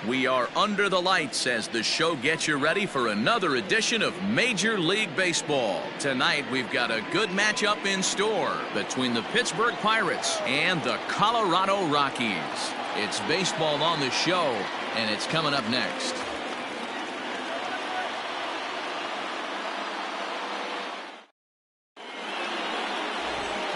We are under the lights as the show gets you ready for another edition of Major League Baseball. Tonight we've got a good matchup in store between the Pittsburgh Pirates and the Colorado Rockies. It's baseball on the show, and it's coming up next.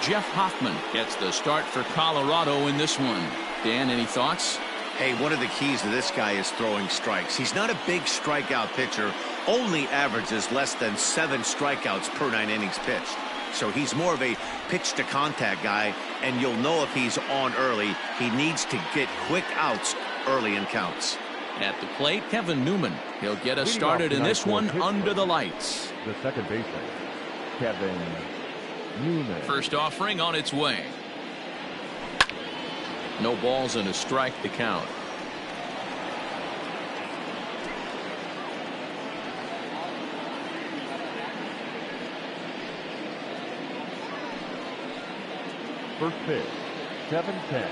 Jeff Hoffman gets the start for Colorado in this one. Dan, any thoughts? Hey, one of the keys to this guy is throwing strikes. He's not a big strikeout pitcher, only averages less than 7 strikeouts per 9 innings pitched. So he's more of a pitch to contact guy, and you'll know if he's on early. He needs to get quick outs early in counts. At the plate, Kevin Newman. He'll get us started in this one under the lights. The second baseman, Kevin Newman. First offering on its way. No balls and a strike to count. First pitch, 7-10.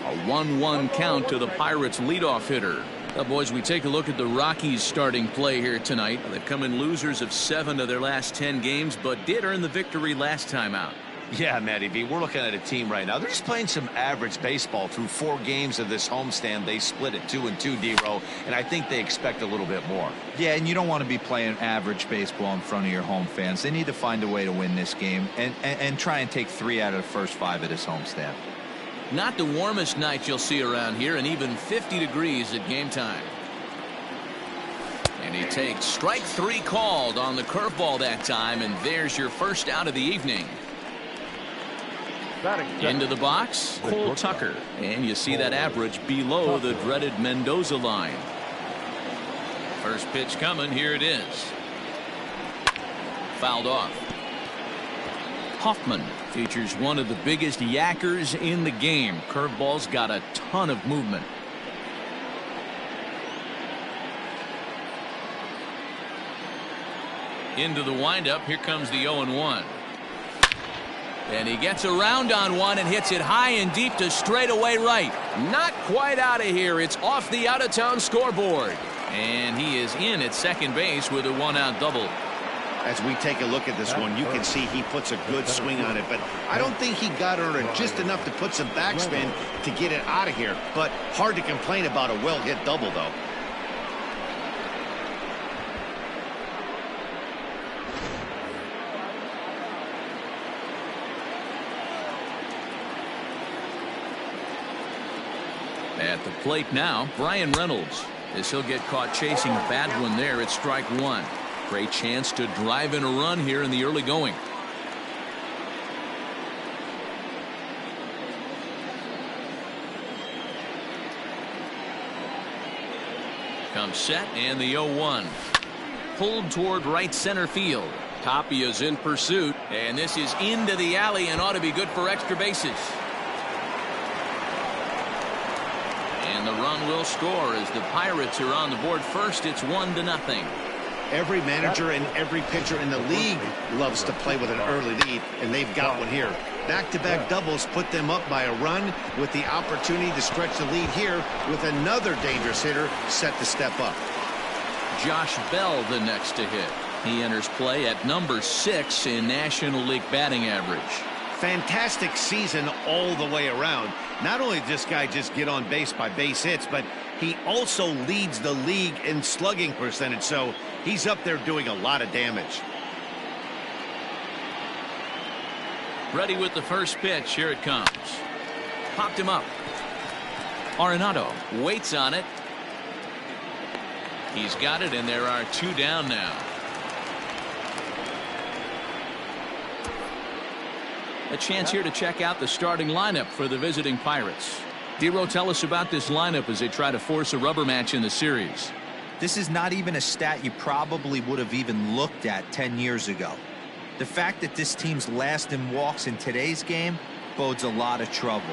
A 1-1 count to the Pirates leadoff hitter. Well, boys, we take a look at the Rockies starting play here tonight. They've come in losers of 7 of their last 10 games, but did earn the victory last time out. Yeah, Matty V, we're looking at a team right now. They're just playing some average baseball through 4 games of this homestand. They split it 2-2, D-Row, and I think they expect a little bit more. Yeah, and you don't want to be playing average baseball in front of your home fans. They need to find a way to win this game and try and take 3 out of the first 5 of this homestand. Not the warmest night you'll see around here, and even 50 degrees at game time. And he takes strike 3 called on the curveball that time, and there's your first out of the evening. Into the box, Cole Tucker, and you see that average below the dreaded Mendoza line. First pitch coming, here it is. Fouled off. Hoffman features one of the biggest yackers in the game. Curveball's got a ton of movement. Into the windup. Here comes the 0-1. And he gets around on one and hits it high and deep to straightaway right. Not quite out of here. It's off the out-of-town scoreboard. And he is in at second base with a 1-out double. As we take a look at this one, you can see he puts a good swing on it, but I don't think he got under just enough to put some backspin to get it out of here. But hard to complain about a well-hit double, though. At the plate now, Brian Reynolds. As he'll get caught chasing a bad one there at strike 1. Great chance to drive in a run here in the early going. Comes set and the 0-1. Pulled toward right center field. Tapia's in pursuit, and this is into the alley and ought to be good for extra bases. And the run will score as the Pirates are on the board first. It's 1-0. Every manager and every pitcher in the league loves to play with an early lead, and they've got one here. Back-to-back doubles put them up by a run with the opportunity to stretch the lead here with another dangerous hitter set to step up. Josh Bell the next to hit. He enters play at number 6 in National League batting average. Fantastic season all the way around. Not only did this guy just get on base by base hits, but he also leads the league in slugging percentage, so he's up there doing a lot of damage. Ready with the first pitch. Here it comes. Popped him up. Arenado waits on it. He's got it, and there are 2 down now. A chance here to check out the starting lineup for the visiting Pirates. D-Row, tell us about this lineup as they try to force a rubber match in the series. This is not even a stat you probably would have even looked at 10 years ago. The fact that this team's last in walks in today's game bodes a lot of trouble.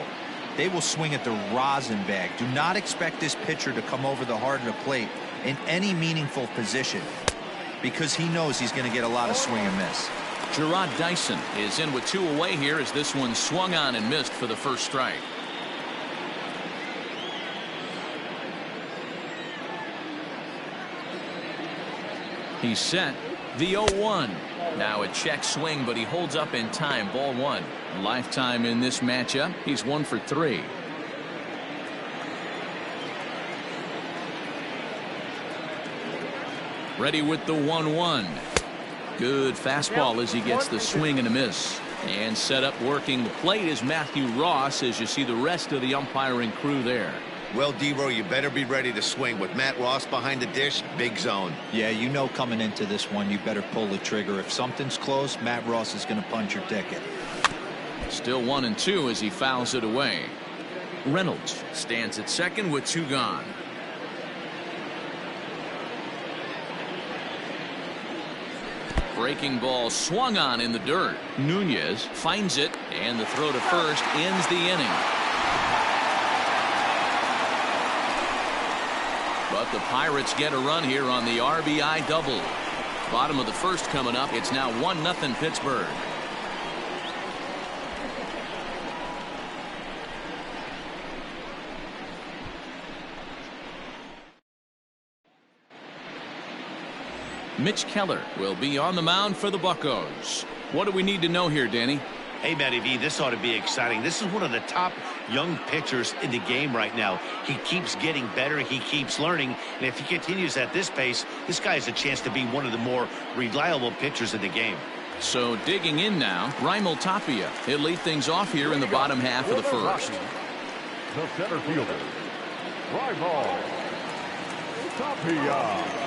They will swing at the rosin bag. Do not expect this pitcher to come over the heart of the plate in any meaningful position, because he knows he's going to get a lot of swing and miss. Gerard Dyson is in with 2 away here as this one swung on and missed for the first strike. He's set. The 0-1. Now a check swing, but he holds up in time. Ball 1. Lifetime in this matchup. He's 1 for 3. Ready with the 1-1. Good fastball as he gets the swing and a miss. And set up working the plate is Matthew Ross as you see the rest of the umpiring crew there. Well, D-Row, you better be ready to swing. With Matt Ross behind the dish, big zone. Yeah, you know coming into this one, you better pull the trigger. If something's close, Matt Ross is going to punch your ticket. Still 1-2 as he fouls it away. Reynolds stands at second with 2 gone. Breaking ball swung on in the dirt. Nunez finds it, and the throw to first ends the inning. But the Pirates get a run here on the RBI double. Bottom of the first coming up. It's now 1-0 Pittsburgh. Mitch Keller will be on the mound for the Buccos. What do we need to know here, Danny? Hey, Matty V, this ought to be exciting. This is one of the top young pitchers in the game right now. He keeps getting better. He keeps learning. And if he continues at this pace, this guy has a chance to be one of the more reliable pitchers in the game. So digging in now, Raimel Tapia. He'll lead things off here in the bottom half of the first. The center fielder, Raimel Tapia.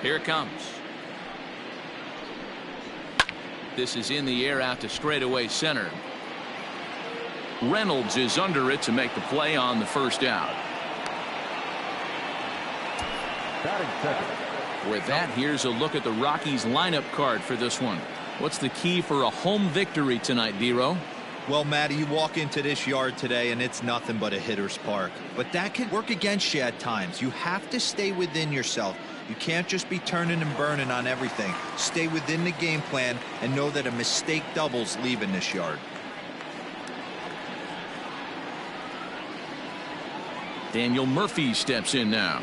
Here it comes. This is in the air out to straightaway center. Reynolds is under it to make the play on the first out. Batting second. With that, here's a look at the Rockies lineup card for this one. What's the key for a home victory tonight, D-Row? Well, Matty, you walk into this yard today and it's nothing but a hitter's park. But that can work against you at times. You have to stay within yourself. You can't just be turning and burning on everything. Stay within the game plan and know that a mistake doubles leaving this yard. Daniel Murphy steps in now.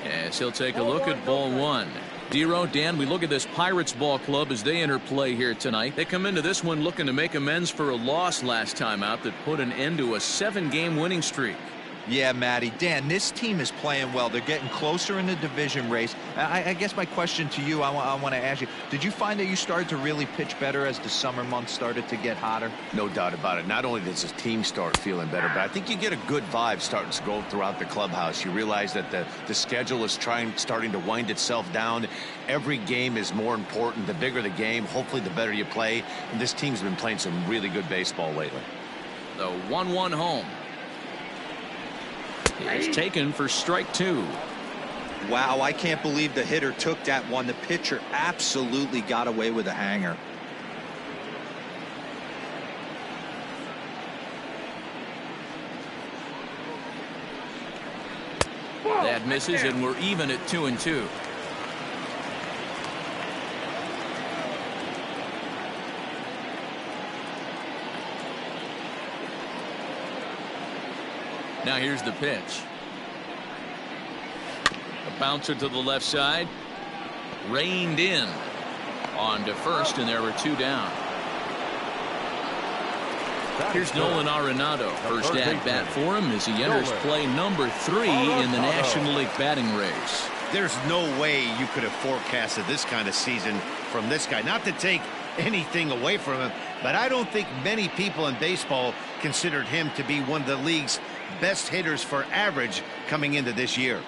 As he'll take a look at ball 1. D-Row, Dan, we look at this Pirates ball club as they enter play here tonight. They come into this one looking to make amends for a loss last time out that put an end to a 7-game winning streak. Yeah, Matty. Dan, this team is playing well. They're getting closer in the division race. I guess my question to you, I want to ask you, did you find that you started to really pitch better as the summer months started to get hotter? No doubt about it. Not only does his team start feeling better, but I think you get a good vibe starting to go throughout the clubhouse. You realize that the schedule is starting to wind itself down. Every game is more important. The bigger the game, hopefully the better you play. And this team's been playing some really good baseball lately. The 1-1 home. It's taken for strike 2. Wow, I can't believe the hitter took that one. The pitcher absolutely got away with a hanger. That misses, and we're even at 2-2. Now here's the pitch. A bouncer to the left side. Reined in. On to first, and there were 2 down. Here's Nolan Arenado. First at bat for him as he enters play number 3 in the National League batting race. There's no way you could have forecasted this kind of season from this guy. Not to take anything away from him, but I don't think many people in baseball considered him to be one of the league's best hitters for average coming into this year.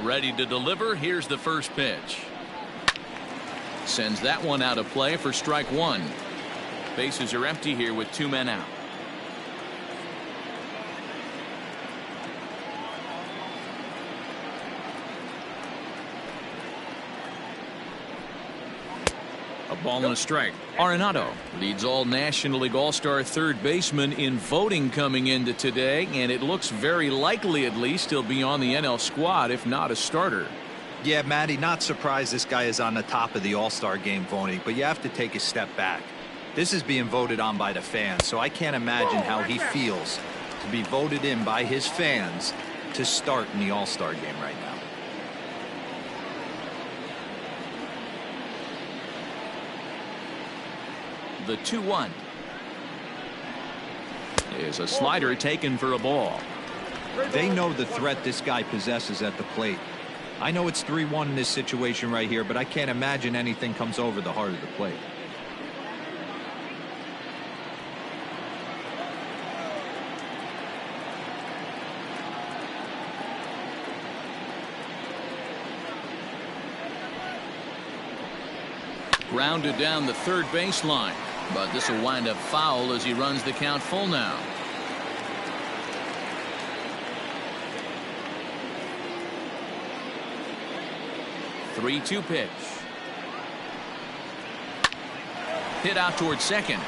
Ready to deliver. Here's the first pitch. Sends that one out of play for strike 1. Bases are empty here with 2 men out. A ball and a strike. Arenado leads all National League All-Star third baseman in voting coming into today, and it looks very likely at least he'll be on the NL squad if not a starter. Yeah, Matty, not surprised this guy is on the top of the All-Star game voting, but you have to take a step back. This is being voted on by the fans, so I can't imagine how he feels to be voted in by his fans to start in the All-Star game right now. The 2-1 is a slider taken for a ball. They know the threat this guy possesses at the plate. I know it's 3-1 in this situation right here, but I can't imagine anything comes over the heart of the plate. Grounded down the third baseline, but this will wind up foul as he runs the count full now. The 3-2 pitch. Hit out towards second,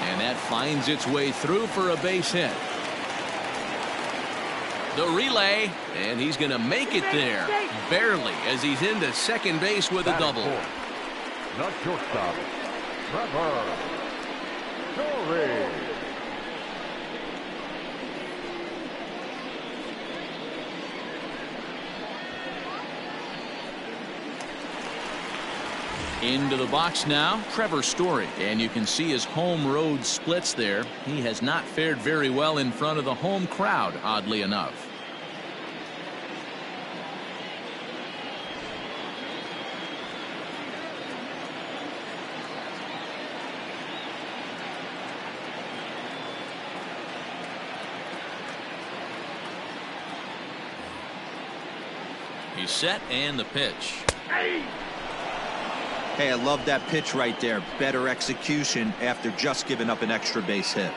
and that finds its way through for a base hit. The relay, and he's going to make it there barely as he's into second base with a double. Not shortstop, Trevor Story. Into the box now, Trevor Story, and you can see his home road splits there. He has not fared very well in front of the home crowd, oddly enough. He's set, and the pitch. Hey, I love that pitch right there. Better execution after just giving up an extra base hit.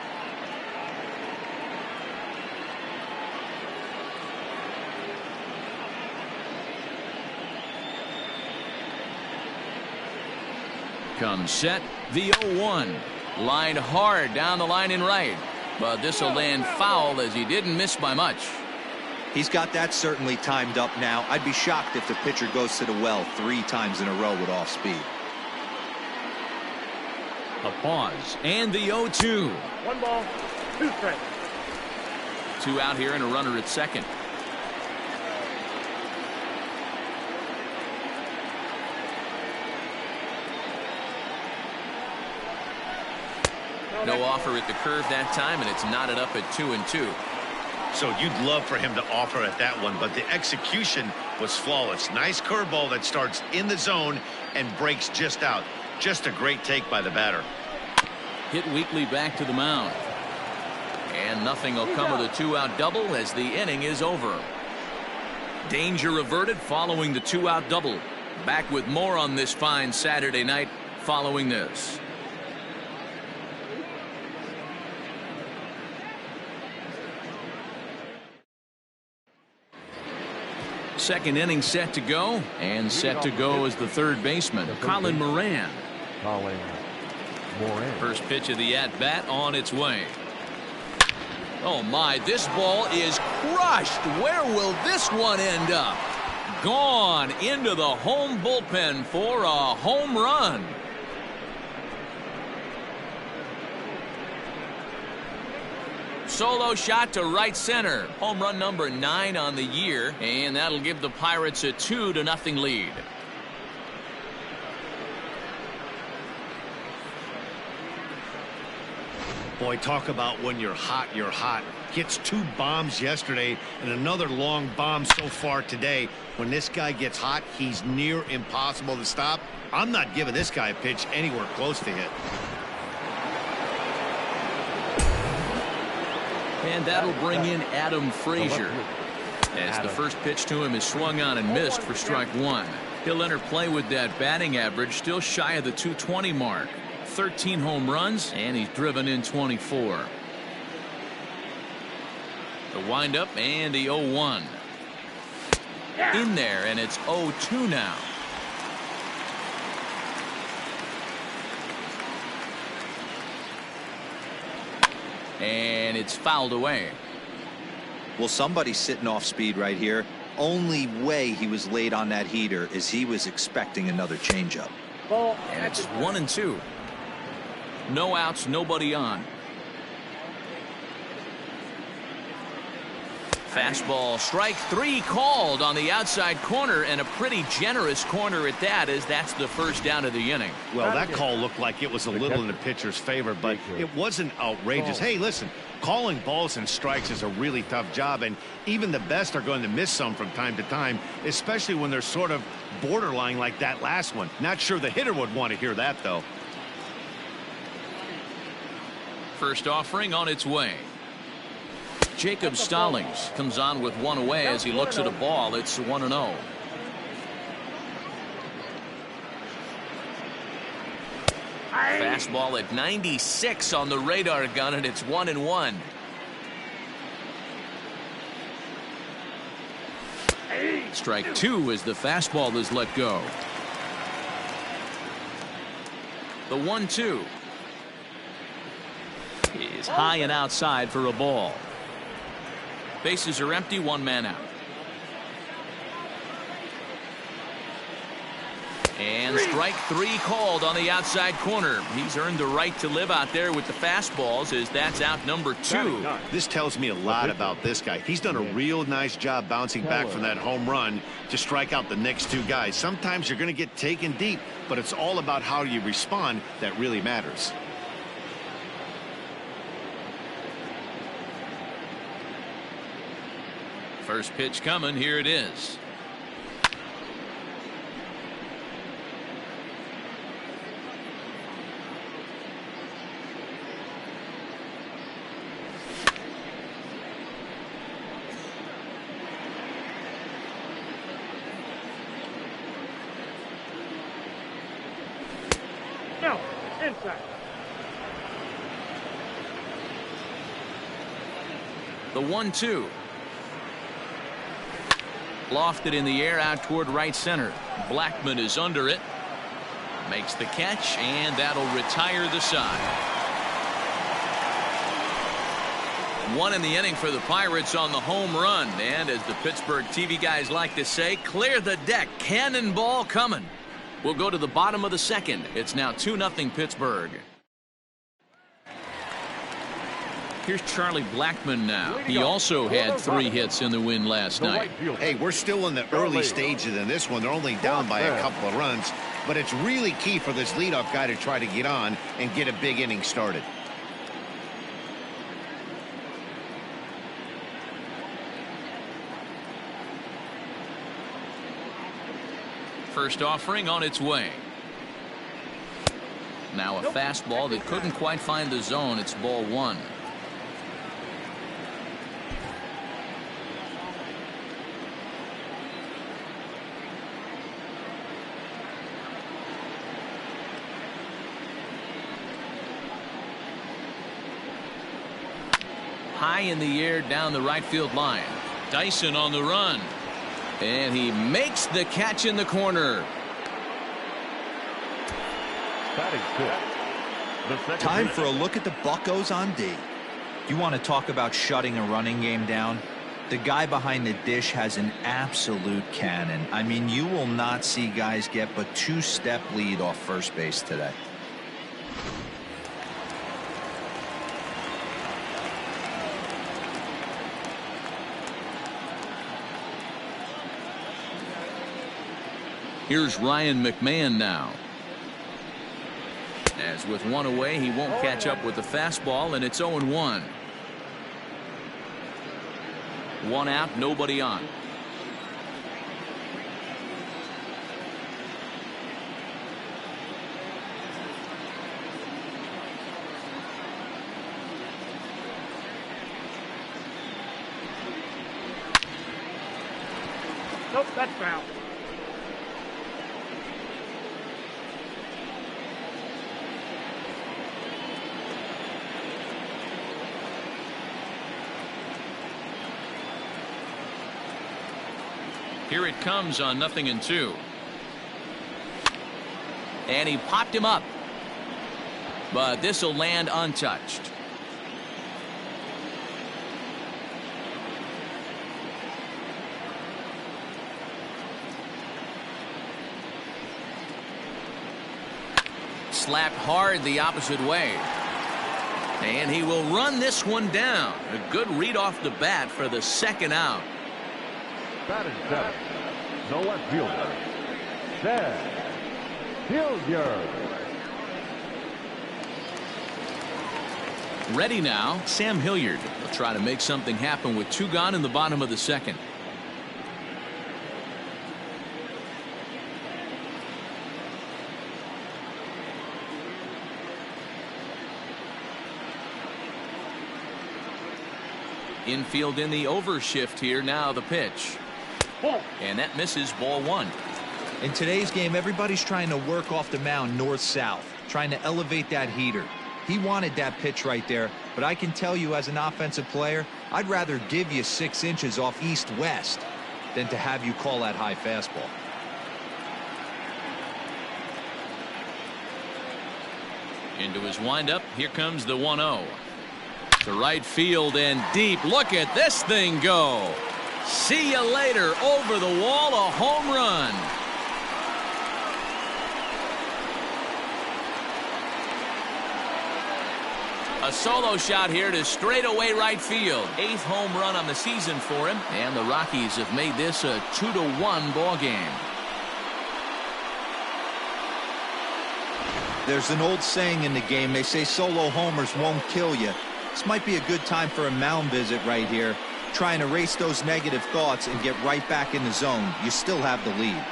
Comes set, the 0-1. Lined hard down the line and right, but this will land foul as he didn't miss by much. He's got that certainly timed up now. I'd be shocked if the pitcher goes to the well 3 times in a row with off speed. A pause, and the 0-2. 1 ball, 2 strikes. 2 out here and a runner at second. No offer at the curve that time, and it's knotted up at 2-2. So you'd love for him to offer at that one, but the execution was flawless. Nice curveball that starts in the zone and breaks just out. Just a great take by the batter. Hit weakly back to the mound. And nothing will come of the 2-out double as the inning is over. Danger averted following the 2-out double. Back with more on this fine Saturday night following this. Second inning set to go, and set to go is the third baseman, Colin Moran. First pitch of the at-bat on its way. Oh my, this ball is crushed. Where will this one end up? Gone into the home bullpen for a home run. Solo shot to right center. Home run number 9 on the year, and that'll give the Pirates a 2-0 lead. Boy, talk about when you're hot, you're hot. Gets 2 bombs yesterday and another long bomb so far today. When this guy gets hot, he's near impossible to stop. I'm not giving this guy a pitch anywhere close to hit. And that'll bring in Adam Frazier, as the first pitch to him is swung on and missed for strike 1. He'll enter play with that batting average still shy of the 220 mark. 13 home runs, and he's driven in 24. The windup and the 0-1. In there, and it's 0-2 now. And it's fouled away. Well, somebody's sitting off speed right here. Only way he was late on that heater is he was expecting another changeup. And it's 1-2. No outs, nobody on. Fastball, strike three called on the outside corner, and a pretty generous corner at that, as that's the first down of the inning. Well, that call looked like it was a little in the pitcher's favor, but it wasn't outrageous. Hey, listen, calling balls and strikes is a really tough job, and even the best are going to miss some from time to time, especially when they're sort of borderline like that last one. Not sure the hitter would want to hear that, though. First offering on its way. Jacob Stallings comes on with one away as he looks at a ball. It's 1-0. Fastball at 96 on the radar gun, and it's 1-1. Strike two as the fastball is let go. The 1-2 is high and outside for a ball. Bases are empty, one man out. And strike three called on the outside corner. He's earned the right to live out there with the fastballs, as that's out number two. This tells me a lot about this guy. He's done a real nice job bouncing back from that home run to strike out the next two guys. Sometimes you're going to get taken deep, but it's all about how you respond that really matters. First pitch coming. Here it is. No, inside. The 1-2. Lofted in the air out toward right center. Blackman is under it. Makes the catch, and that'll retire the side. One in the inning for the Pirates on the home run. And as the Pittsburgh TV guys like to say, clear the deck. Cannonball coming. We'll go to the bottom of the second. It's now 2-0 Pittsburgh. Here's Charlie Blackman now. He also had 3 hits in the win last night. Hey, we're still in the early stages in this one. They're only down by a couple of runs, but it's really key for this leadoff guy to try to get on and get a big inning started. First offering on its way. Now a fastball that couldn't quite find the zone. It's ball one. High in the air down the right field line. Dyson on the run. And he makes the catch in the corner. Time for a look at the Buccos on D. You want to talk about shutting a running game down? The guy behind the dish has an absolute cannon. I mean, you will not see guys get but 2-step lead off first base today. Here's Ryan McMahon now. As with one away, he won't catch up with the fastball, and it's 0-1. One out, nobody on. Nope, that's foul. Here it comes on 0-2. And he popped him up. But this will land untouched. Slapped hard the opposite way. And he will run this one down. A good read off the bat for the second out. Batting seventh, the left fielder, Sam Hilliard. Ready now, Sam Hilliard will try to make something happen with 2 gone in the bottom of the second. Infield in the overshift here. Now the pitch. And that misses, ball 1. In today's game, everybody's trying to work off the mound north-south, trying to elevate that heater. He wanted that pitch right there, but I can tell you as an offensive player, I'd rather give you 6 inches off east-west than to have you call that high fastball. Into his windup. Here comes the 1-0. To right field and deep. Look at this thing go. See you later. Over the wall, a home run. A solo shot here to straightaway right field. 8th home run on the season for him. And the Rockies have made this a 2-1 ball game. There's an old saying in the game. They say solo homers won't kill you. This might be a good time for a mound visit right here. Try and erase those negative thoughts and get right back in the zone. You still have the lead.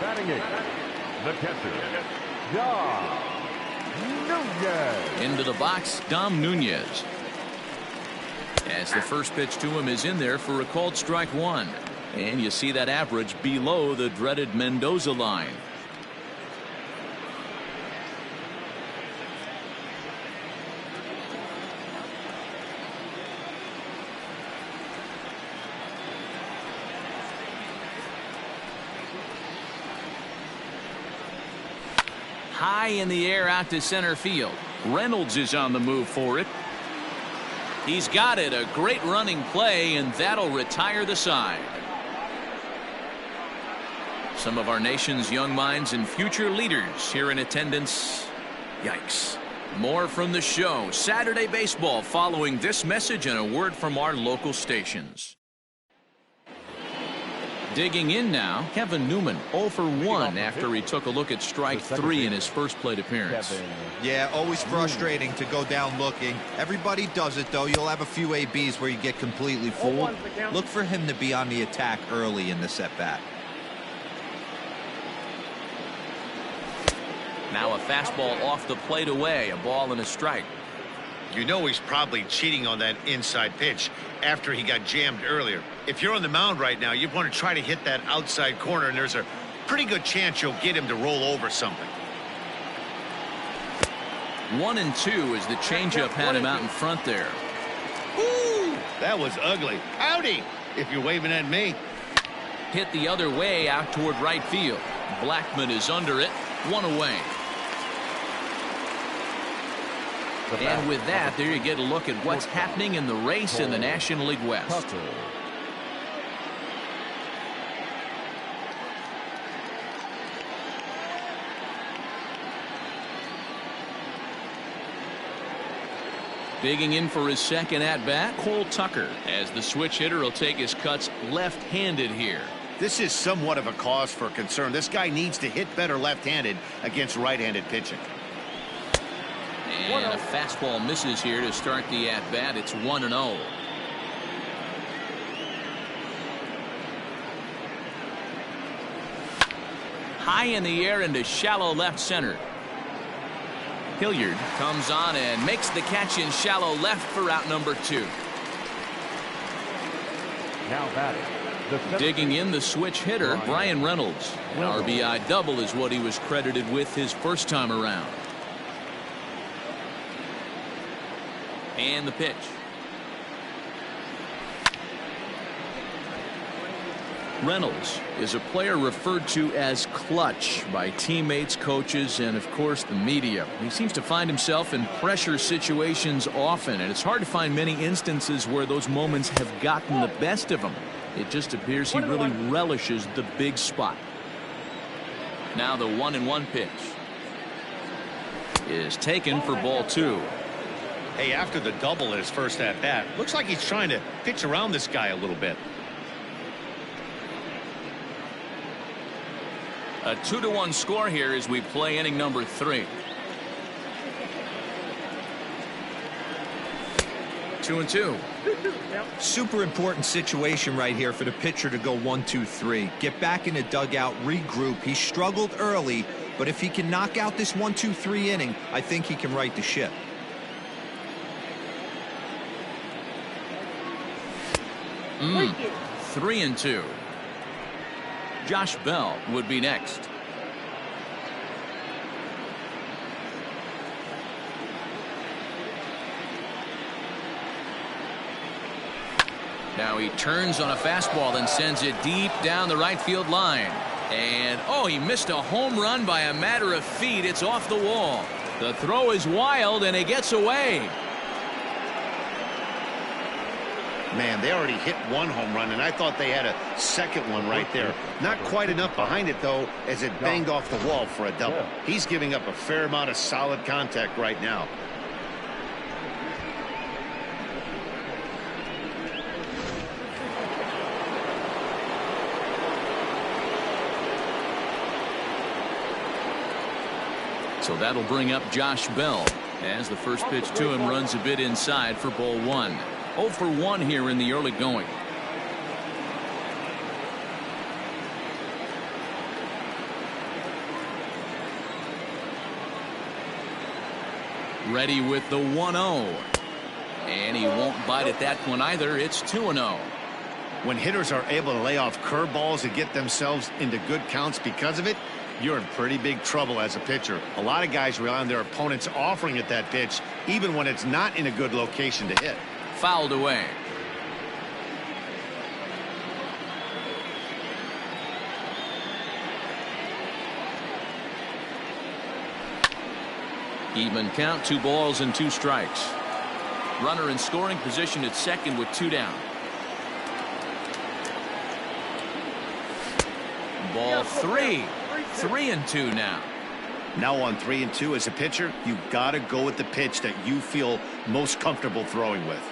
Batting 8th, the catcher, Dom Nunez. Into the box, Dom Nunez. As the first pitch to him is in there for a called strike 1. And you see that average below the dreaded Mendoza line. High in the air out to center field. Reynolds is on the move for it. He's got it. A great running play, and that'll retire the side. Some of our nation's young minds and future leaders here in attendance. Yikes. More from the show. Saturday Baseball following this message and a word from our local stations. Digging in now, Kevin Newman, 0 for 1 after he took a look at strike 3 in his first plate appearance. Yeah, always frustrating to go down looking. Everybody does it, though. You'll have a few ABs where you get completely fooled. Look for him to be on the attack early in the at-bat. Now a fastball off the plate away, a ball and a strike. You know he's probably cheating on that inside pitch after he got jammed earlier. If you're on the mound right now, you want to try to hit that outside corner, and there's a pretty good chance you'll get him to roll over something. 1-2 as the changeup had him out in front there. Ooh, that was ugly. Howdy, if you're waving at me. Hit the other way out toward right field. Blackman is under it. 1 away. And with that, there you get a look at what's happening in the race in the National League West. Digging in for his second at-bat, Cole Tucker, as the switch hitter will take his cuts left-handed here. This is somewhat of a cause for concern. This guy needs to hit better left-handed against right-handed pitching. And a fastball misses here to start the at-bat. It's 1-0. High in the air into shallow left center. Hilliard comes on and makes the catch in shallow left for out number 2. Now batting. Digging in the switch hitter, Brian Reynolds. An RBI double is what he was credited with his first time around. And the pitch. Reynolds is a player referred to as clutch by teammates, coaches, and of course the media. He seems to find himself in pressure situations often, and it's hard to find many instances where those moments have gotten the best of him. It just appears he really relishes the big spot. Now the 1-1 pitch is taken for ball 2. Hey, after the double in his first at bat, looks like he's trying to pitch around this guy a little bit. A 2-1 score here as we play inning number 3. 2-2. Super important situation right here for the pitcher to go 1-2-3. Get back in the dugout, regroup. He struggled early, but if he can knock out this 1-2-3 inning, I think he can right the ship. Mm. 3-2. Josh Bell would be next. Now he turns on a fastball and sends it deep down the right field line. And, oh, he missed a home run by a matter of feet. It's off the wall. The throw is wild, and it gets away. Man, they already hit one home run, and I thought they had a second one right there. Not quite enough behind it, though, as it banged off the wall for a double. He's giving up a fair amount of solid contact right now. So that'll bring up Josh Bell as the first pitch to him runs a bit inside for ball 1. 0 for 1 here in the early going. Ready with the 1-0. And he won't bite at that one either. It's 2-0. When hitters are able to lay off curveballs and get themselves into good counts because of it, you're in pretty big trouble as a pitcher. A lot of guys rely on their opponents offering at that pitch, even when it's not in a good location to hit. Fouled away. Even count, 2 balls and 2 strikes. Runner in scoring position at second with 2 down. Ball 3. 3-2 now. Now on 3-2 as a pitcher, you've got to go with the pitch that you feel most comfortable throwing with.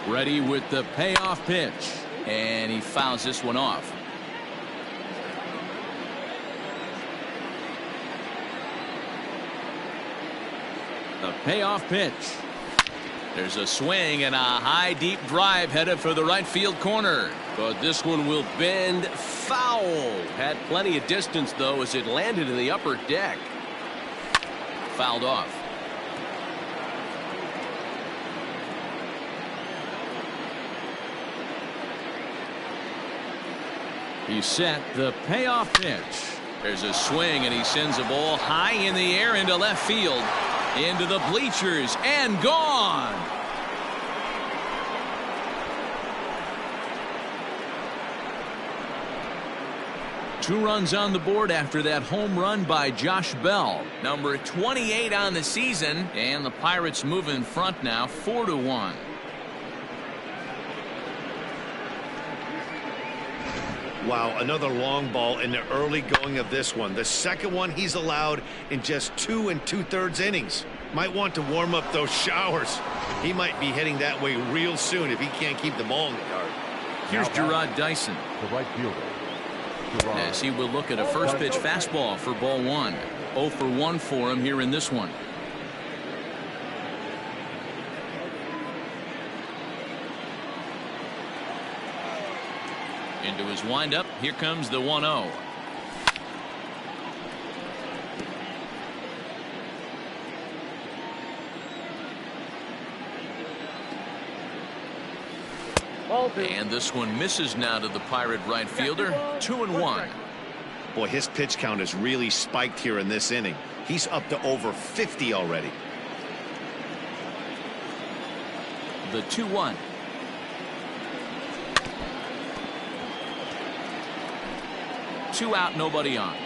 Ready with the payoff pitch. And he fouls this one off. The payoff pitch. There's a swing and a high deep drive headed for the right field corner. But this one will bend foul. Had plenty of distance though as it landed in the upper deck. Fouled off. He set the payoff pitch. There's a swing and he sends a ball high in the air into left field. Into the bleachers and gone. Two runs on the board after that home run by Josh Bell. Number 28 on the season, and the Pirates move in front now 4-1. Wow, another long ball in the early going of this one. The second one he's allowed in just 2 2/3 innings. Might want to warm up those showers. He might be heading that way real soon if he can't keep the ball in the yard. Here's Gerard Dyson. The right fielder. As he will look at a first pitch fastball for ball 1. 0 for 1 for him here in this one. Into his windup. Here comes the 1-0. And this one misses now to the Pirate right fielder. 2-1. Boy, his pitch count has really spiked here in this inning. He's up to over 50 already. The 2-1. Two out, nobody on.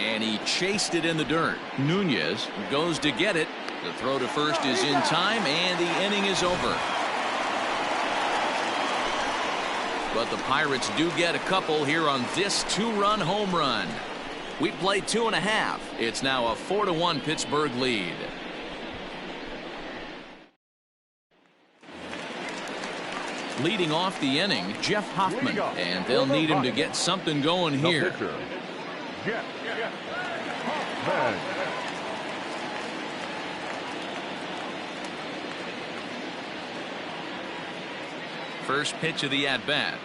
And he chased it in the dirt. Nunez goes to get it. The throw to first is in time, and the inning is over. But the Pirates do get a couple here on this two-run home run. We played 2.5. It's now a 4-1 Pittsburgh lead. Leading off the inning, Jeff Hoffman, and they'll need him to get something going here. Jeff Hoffman. First pitch of the at-bat.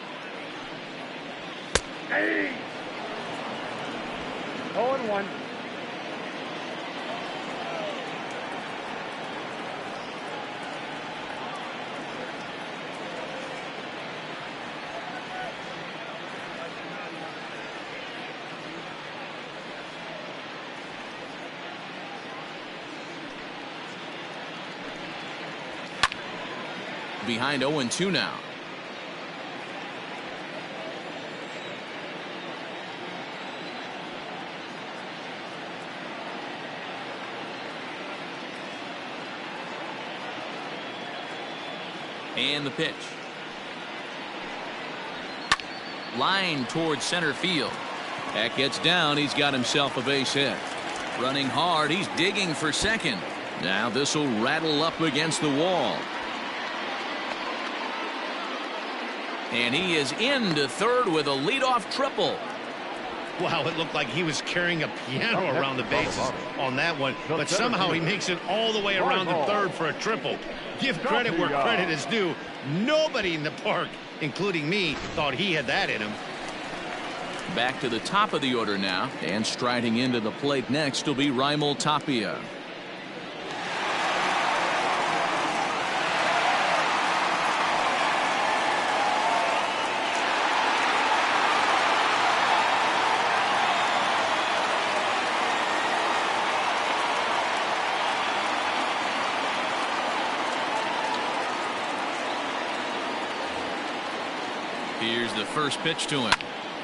Hey! 0-1. Behind 0-2 now. And the pitch. Line towards center field. That gets down. He's got himself a base hit. Running hard. He's digging for second. Now this will rattle up against the wall. And he is into third with a leadoff triple. Wow, it looked like he was carrying a piano around the bases on that one, but somehow he makes it all the way around the third for a triple. Give credit where credit is due. Nobody in the park, including me, thought he had that in him. Back to the top of the order now, and striding into the plate next will be Raimel Tapia. Here's the first pitch to him.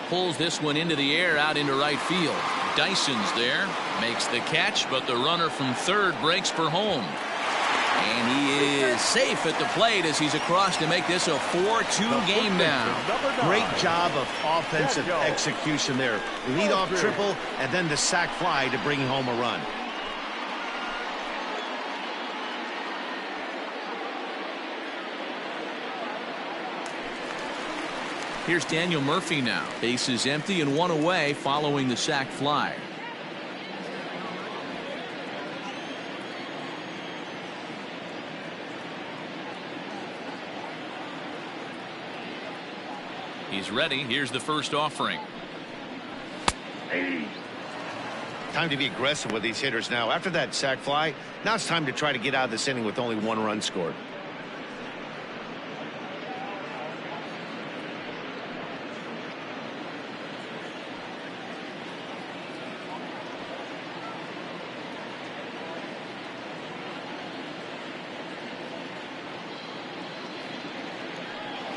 Pulls this one into the air out into right field. Dyson's there. Makes the catch, but the runner from third breaks for home. And he is safe at the plate as he's across to make this a 4-2 game now. Great job of offensive execution there. Leadoff triple and then the sac fly to bring home a run. Here's Daniel Murphy now. Bases empty and one away following the sac fly. He's ready. Here's the first offering. Time to be aggressive with these hitters now. After that sac fly, now it's time to try to get out of this inning with only one run scored.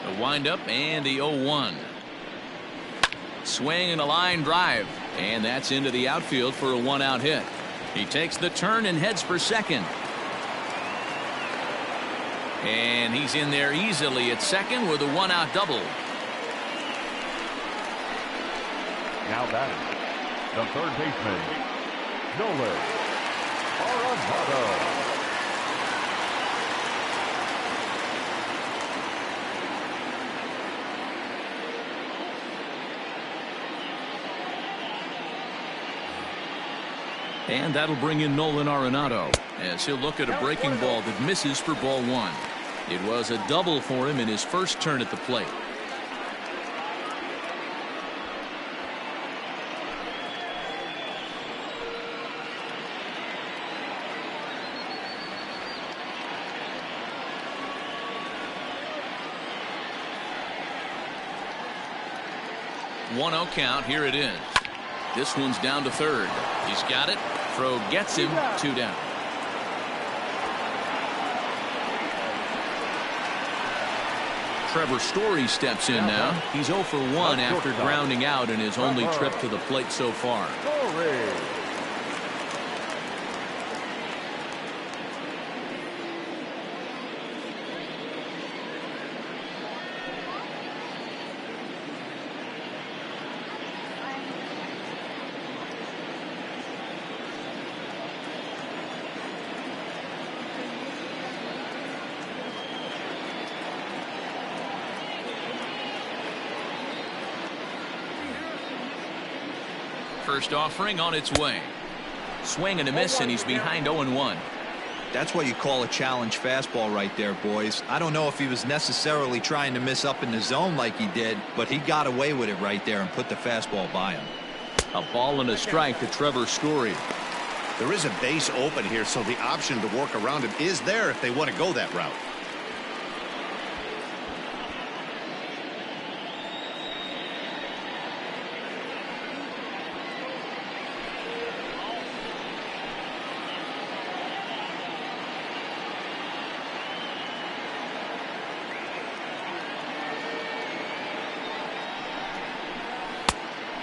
The windup and the 0-1. Swing and a line drive. And that's into the outfield for a one-out hit. He takes the turn and heads for second. And he's in there easily at second with a one-out double. Now batting, the third baseman, Nolan Arenado. And that'll bring in Nolan Arenado as he'll look at a breaking ball that misses for ball one. It was a double for him in his first turn at the plate. One-0 count. Here it is. This one's down to third. He's got it. Throw gets him. 2 down. Trevor Story steps in now. He's 0 for 1 after grounding out in his only trip to the plate so far. Story. First offering on its way. Swing and a miss, and he's behind 0-1. That's what you call a challenge fastball right there, boys. I don't know if he was necessarily trying to miss up in the zone like he did, but he got away with it right there and put the fastball by him. A ball and a strike to Trevor Story. There is a base open here, so the option to work around him is there if they want to go that route.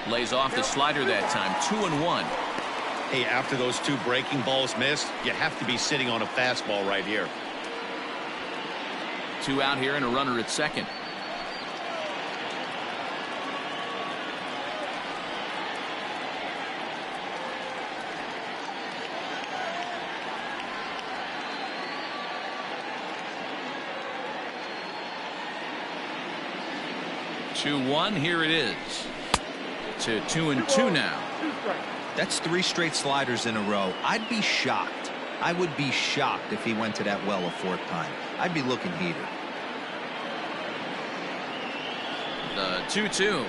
Lays off the slider that time. 2-1. Hey, after those two breaking balls missed, you have to be sitting on a fastball right here. 2 out here and a runner at second. Two one. Here it is. To 2-2 now. That's 3 straight sliders in a row. I'd be shocked. I would be shocked if he went to that well a 4th time. I'd be looking heated. The 2-2.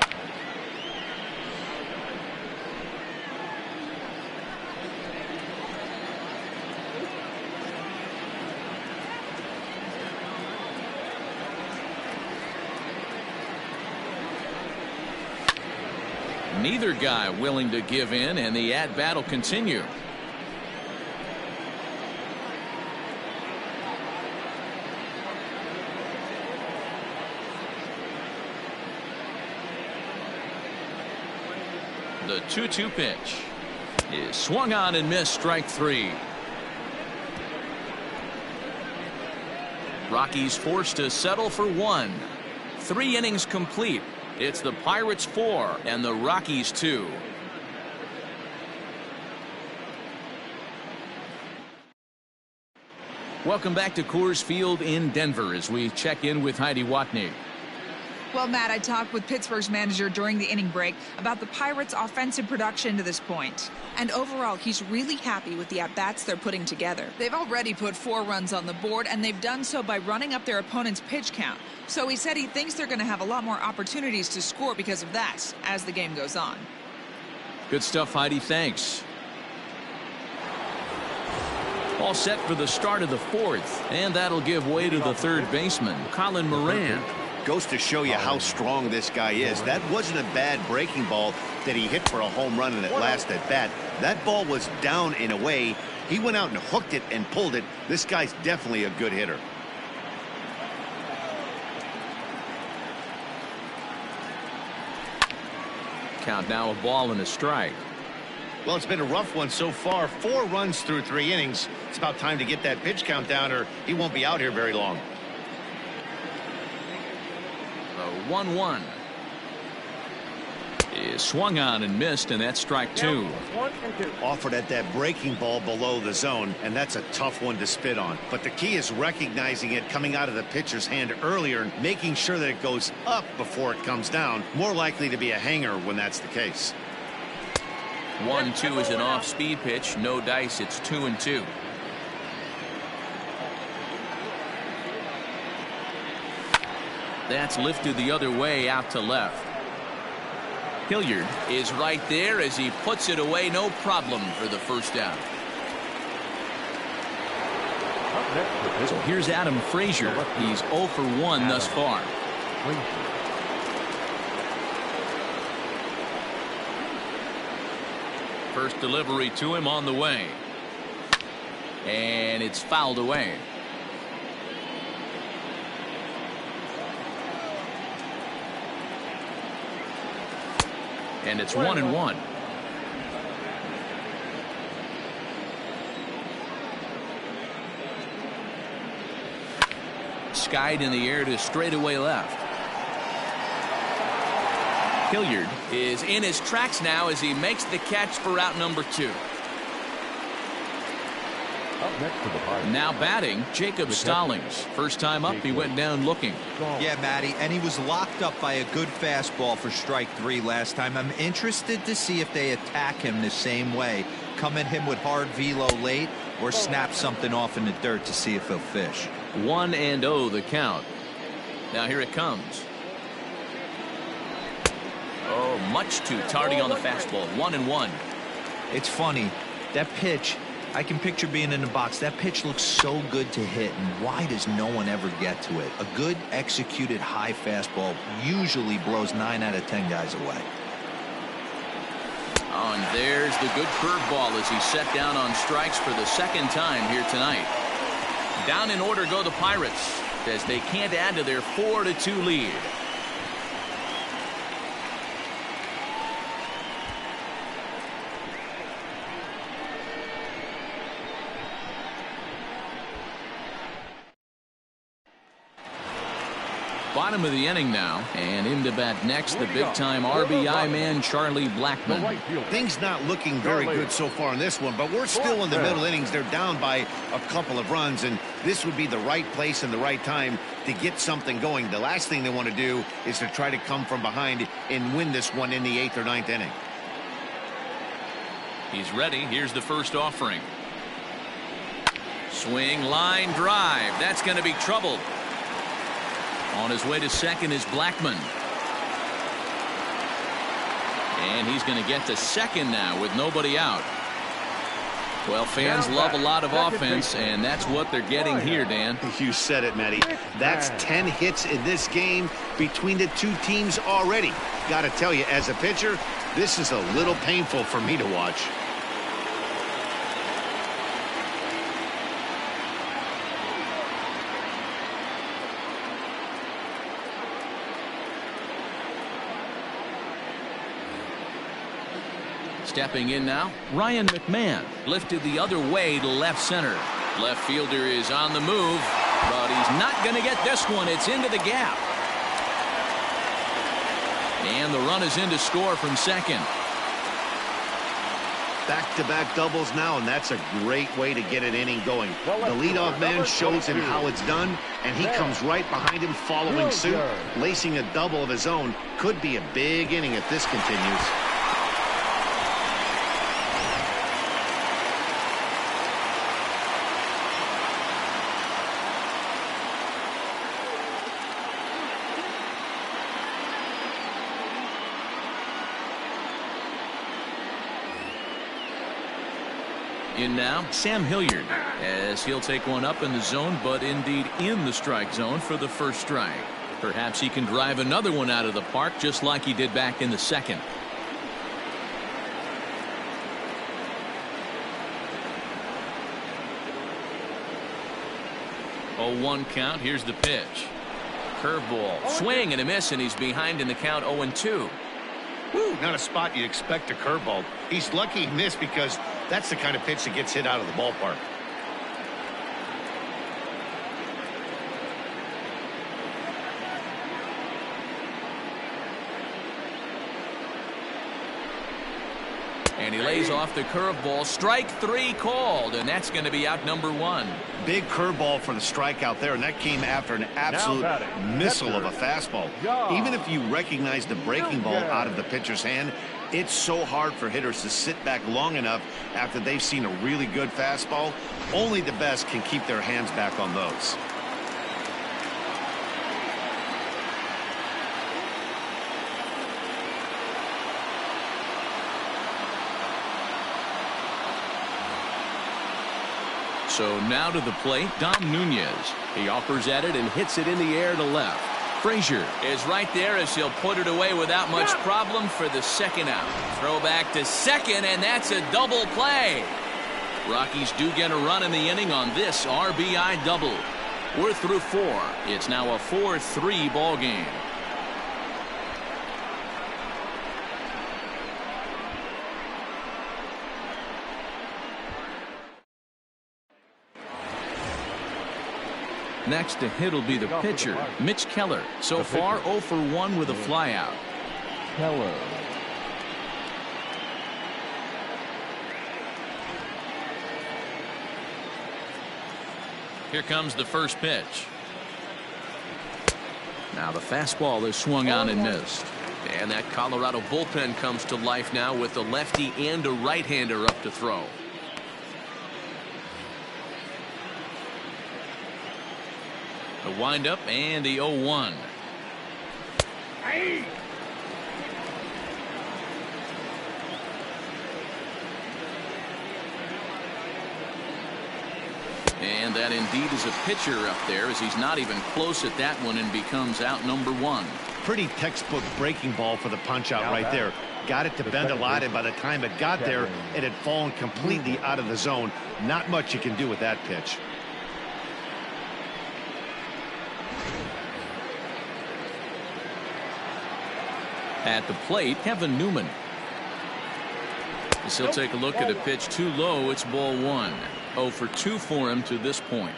Neither guy willing to give in, and the at-bat will continue. The 2-2 pitch is swung on and missed. Strike 3. Rockies forced to settle for 1. 3 innings complete. It's the Pirates 4 and the Rockies 2. Welcome back to Coors Field in Denver as we check in with Heidi Watney. Well, Matt, I talked with Pittsburgh's manager during the inning break about the Pirates' offensive production to this point. And overall, he's really happy with the at-bats they're putting together. They've already put 4 runs on the board, and they've done so by running up their opponent's pitch count. So he said he thinks they're going to have a lot more opportunities to score because of that as the game goes on. Good stuff, Heidi. Thanks. All set for the start of the 4th, and that'll give way to the 3rd baseman, Colin Moran. Goes to show you how strong this guy is. That wasn't a bad breaking ball that he hit for a home run in that last at bat. That ball was down in a way. He went out and hooked it and pulled it. This guy's definitely a good hitter. Count now a ball and a strike. Well, it's been a rough one so far. 4 runs through 3 innings. It's about time to get that pitch count down or he won't be out here very long. The 1-1 is swung on and missed, and that's strike 2. 1 and 2. Offered at that breaking ball below the zone, and that's a tough one to spit on. But the key is recognizing it coming out of the pitcher's hand earlier and making sure that it goes up before it comes down. More likely to be a hanger when that's the case. 1-2 is an off-speed pitch. No dice. It's 2-2. That's lifted the other way out to left. Hilliard is right there as he puts it away. No problem for the first out. So here's Adam Frazier. He's 0 for 1 thus far. First delivery to him on the way. And it's fouled away. And it's 1-1. Skied in the air to straightaway left. Hilliard is in his tracks now as he makes the catch for out number 2. Up next to the Pirates. Now batting, Jacob Stallings. First time up, he went down looking. Yeah, Matty, and he was locked up by a good fastball for strike 3 last time. I'm interested to see if they attack him the same way. Come at him with hard velo late or snap something off in the dirt to see if he'll fish. 1-0 the count. Now here it comes. Oh, much too tardy on the fastball. 1-1. It's funny, that pitch, I can picture being in the box. That pitch looks so good to hit, and why does no one ever get to it? A good executed high fastball usually blows 9 out of 10 guys away. Oh, and there's the good curveball as he set down on strikes for the second time here tonight. Down in order go the Pirates as they can't add to their 4-2 lead. Bottom of the inning now, and into bat next, the big-time RBI man, Charlie Blackmon. Things not looking very good so far in this one, but we're still in the middle innings. They're down by a couple of runs, and this would be the right place and the right time to get something going. The last thing they want to do is to try to come from behind and win this one in the 8th or 9th inning. He's ready. Here's the first offering. Swing, line, drive. That's going to be troubled. On his way to second is Blackmon. And he's going to get to second now with nobody out. Well, fans love a lot of offense, and that's what they're getting here, Dan. You said it, Matty. That's 10 hits in this game between the two teams already. Got to tell you, as a pitcher, this is a little painful for me to watch. Stepping in now, Ryan McMahon lifted the other way to left center. Left fielder is on the move, but he's not going to get this one. It's into the gap. And the run is in to score from second. Back-to-back doubles now, and that's a great way to get an inning going. The leadoff man shows him how it's done, and he comes right behind him following suit. Lacing a double of his own could be a big inning if this continues. In now, Sam Hilliard, as he'll take one up in the zone, but indeed in the strike zone for the first strike. Perhaps he can drive another one out of the park just like he did back in the second. 0-1 count. Here's the pitch. Curveball. Swing and a miss, and he's behind in the count 0-2. Woo, not a spot you'd expect a curveball. He's lucky he missed because that's the kind of pitch that gets hit out of the ballpark. And he lays off the curveball. Strike 3 called, and that's going to be out number 1. Big curveball for the strikeout there, and that came after an absolute missile of a fastball. Even if you recognize the breaking ball out of the pitcher's hand, it's so hard for hitters to sit back long enough after they've seen a really good fastball. Only the best can keep their hands back on those. So now to the plate, Dom Nunez. He offers at it and hits it in the air to left. Frazier is right there as he'll put it away without much problem for the second out. Throw back to second, and that's a double play. Rockies do get a run in the inning on this RBI double. We're through 4. It's now a 4-3 ball game. Next to hit will be the pitcher, Mitch Keller. So far, 0 for 1 with a flyout. Keller. Here comes the first pitch. Now the fastball is swung on and missed. And that Colorado bullpen comes to life now with a lefty and a right-hander up to throw. The windup and the 0-1. Hey! And that indeed is a pitcher up there, as he's not even close at that one and becomes out number 1. Pretty textbook breaking ball for the punch out right there. Got it to bend a lot, and by the time it got there, it had fallen completely out of the zone. Not much you can do with that pitch. At the plate, Kevin Newman. As he'll take a look at a pitch too low, it's ball 1. 0 for 2 for him to this point.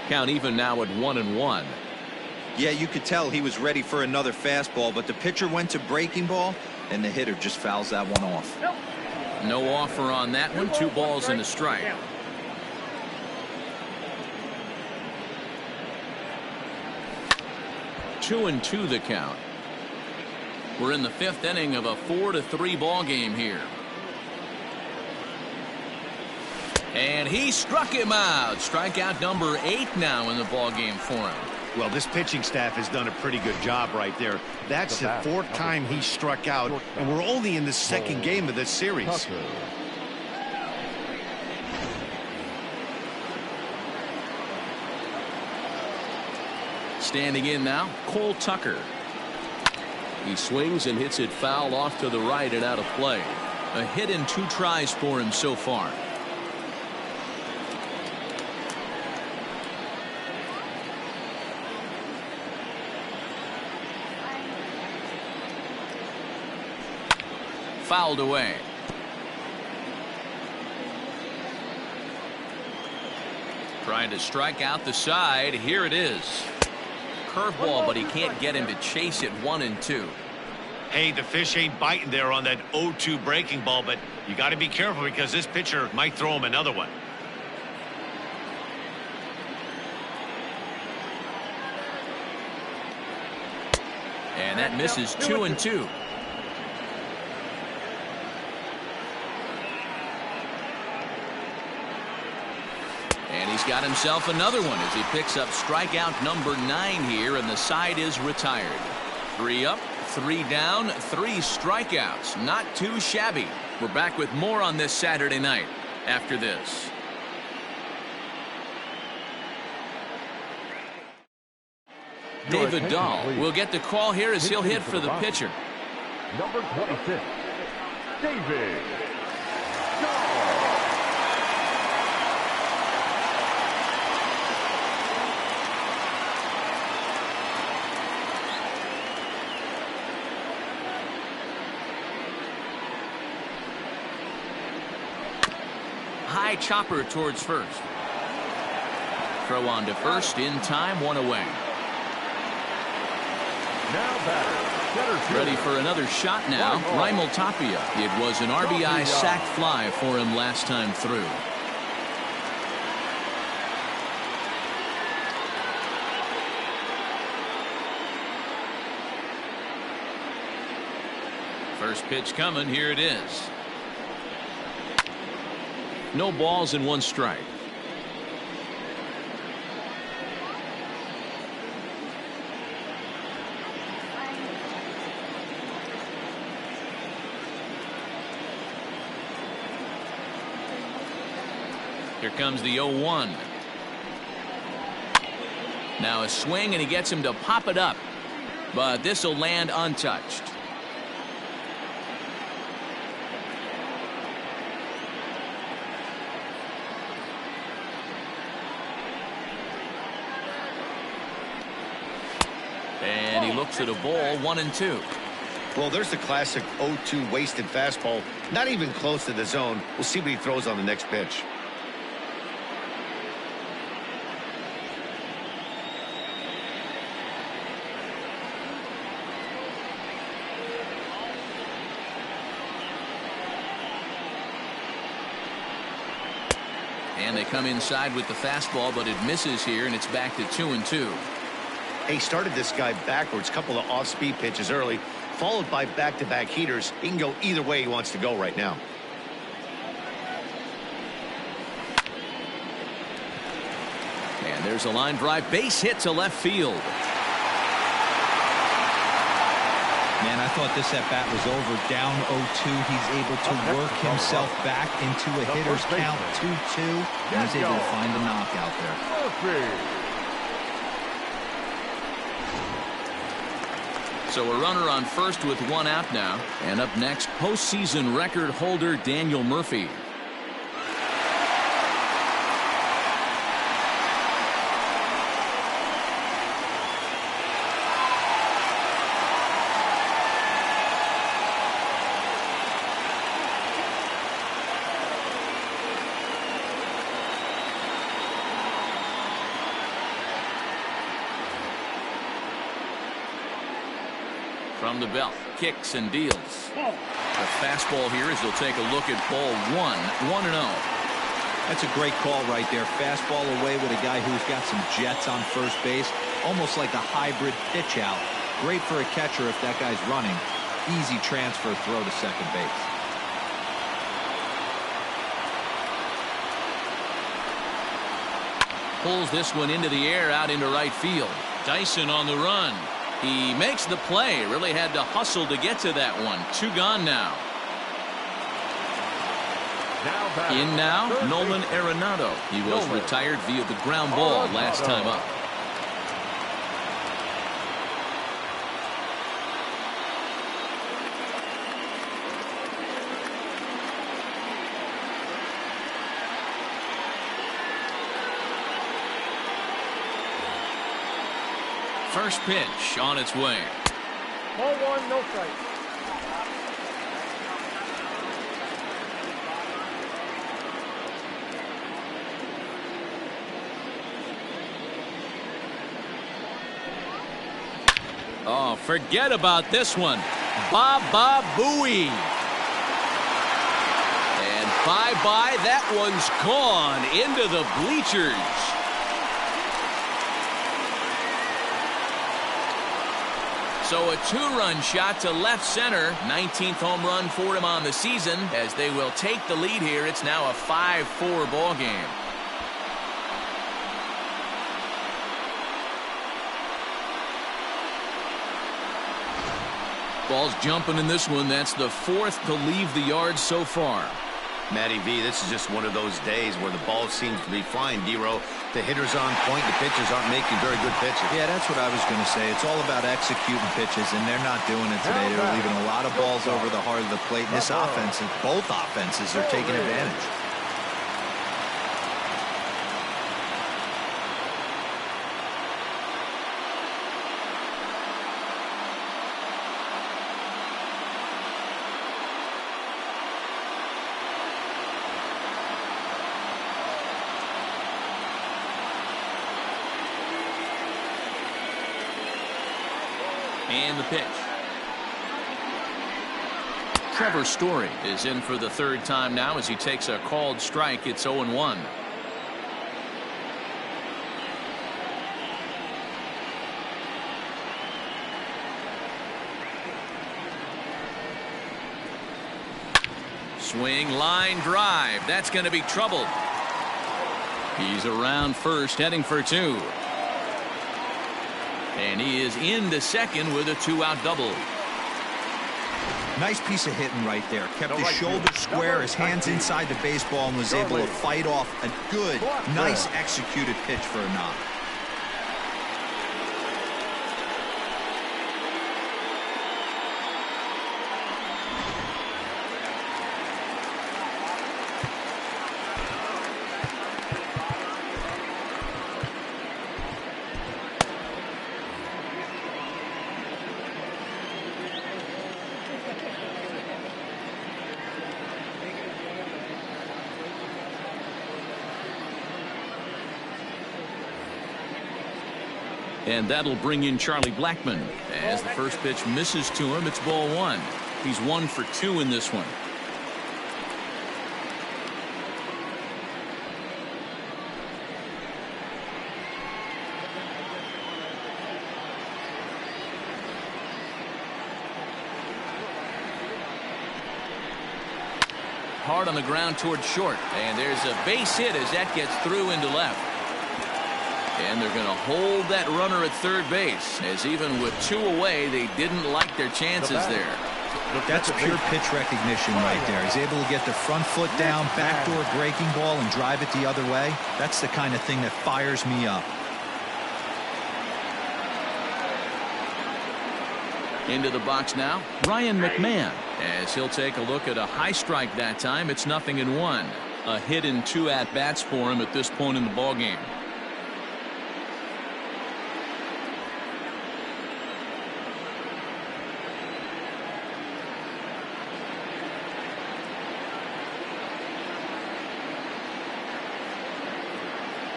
Count even now at 1-1. Yeah, you could tell he was ready for another fastball, but the pitcher went to breaking ball, and the hitter just fouls that one off. No offer on that one. 2 balls and a strike. 2-2 the count. We're in the 5th inning of a 4-3 ball game here. And he struck him out. Strikeout number 8 now in the ball game for him. Well, this pitching staff has done a pretty good job right there. That's the 4th time he struck out, and we're only in the 2nd game of this series. Standing in now, Cole Tucker. He swings and hits it foul off to the right and out of play. A hit in 2 tries for him so far. Fouled away. Trying to strike out the side. Here it is. Curveball, but he can't get him to chase it. 1-2. Hey, the fish ain't biting there on that 0-2 breaking ball, but you got to be careful because this pitcher might throw him another one. And that misses. 2-2. And he's got himself another one as he picks up strikeout number 9 here, and the side is retired. 3 up, 3 down, 3 strikeouts. Not too shabby. We're back with more on this Saturday night after this. David Dahl will get the call here as he'll hit for the pitcher. Number 26, David Dahl. High chopper towards first. Throw on to first in time. 1 away. Now batter, ready for another shot now. Raimel Tapia. It was an RBI sac fly for him last time through. First pitch coming. Here it is. No balls and 1 strike. Here comes the 0-1. Now a swing, and he gets him to pop it up, but this will land untouched. And he looks at a ball, 1-2. Well, there's the classic 0-2 wasted fastball. Not even close to the zone. We'll see what he throws on the next pitch. And they come inside with the fastball, but it misses here, and it's back to 2-2. He started this guy backwards, couple of off-speed pitches early, followed by back-to-back heaters. He can go either way he wants to go right now. And there's a line drive, base hit to left field. Man, I thought this at-bat was over. Down 0-2. He's able to work himself back into a hitter's count, 2-2. And he's able to find the knockout there. So a runner on first with one out now. And up next, postseason record holder Daniel Murphy. From the belt, kicks and deals. The fastball here as he'll take a look at ball 1-0. That's a great call right there. Fastball away with a guy who's got some jets on first base. Almost like a hybrid pitch out. Great for a catcher if that guy's running. Easy transfer throw to second base. Pulls this one into the air out into right field. Dyson on the run. He makes the play. Really had to hustle to get to that one. 2 gone now. In now, Nolan Arenado. He was retired via the ground ball last time up. First pitch on its way. Ball 1, no strike. Oh, forget about this one. Baba Booey. And bye-bye, that one's gone into the bleachers. So a 2-run shot to left center. 19th home run for him on the season. As they will take the lead here, it's now a 5-4 ball game. Ball's jumping in this one. That's the 4th to leave the yard so far. Matty V, this is just one of those days where the ball seems to be flying, D-Row. The hitter's on point. The pitchers aren't making very good pitches. Yeah, that's what I was going to say. It's all about executing pitches, and they're not doing it today. They're leaving a lot of balls over the heart of the plate. And this offense, both offenses are taking advantage. And the pitch. Trevor Story is in for the 3rd time now as he takes a called strike. It's 0-1. Swing, line drive. That's going to be trouble. He's around first, heading for 2. And he is into second with a 2-out double. Nice piece of hitting right there. Kept his shoulder square, his hands inside the baseball, and was able to fight off a good, nice executed pitch for a knock. And that'll bring in Charlie Blackmon. As the first pitch misses to him, it's ball one. He's 1 for 2 in this one. Hard on the ground toward short. And there's a base hit as that gets through into left. And they're going to hold that runner at third base, as even with 2 away, they didn't like their chances there. That's pure pitch recognition right there. He's able to get the front foot down, backdoor breaking ball, and drive it the other way. That's the kind of thing that fires me up. Into the box now, Ryan McMahon, as he'll take a look at a high strike that time. It's 0-1. A hit in 2 at-bats for him at this point in the ballgame.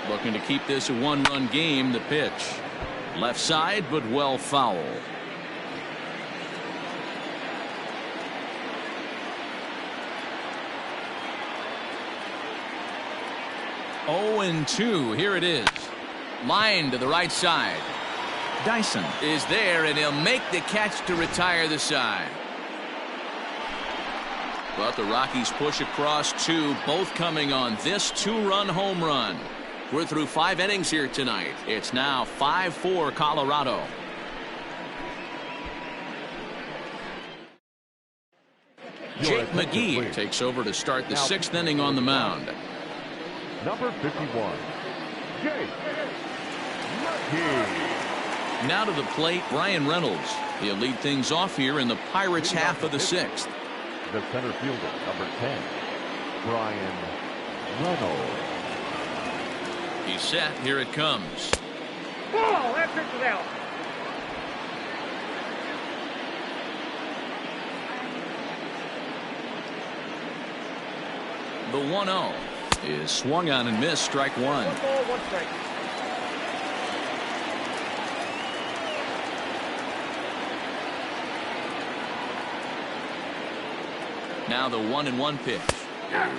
Looking to keep this a 1-run game. The pitch. Left side, but well foul. Oh, and 2. Here it is. Line to the right side. Dyson is there, and he'll make the catch to retire the side. But the Rockies push across 2, both coming on this 2-run home run. We're through 5 innings here tonight. It's now 5-4 Colorado. Jake McGee takes over to start the 6th inning on the mound. Number 51, Jake McGee. Now to the plate, Brian Reynolds. He'll lead things off here in the Pirates' half of the 6th. The center fielder, number 10, Brian Reynolds. He's set. Here it comes. Ball, that pitch is out. The 1-0 is swung on and missed. Strike 1. 1 ball, 1 strike. Now the 1-1 pitch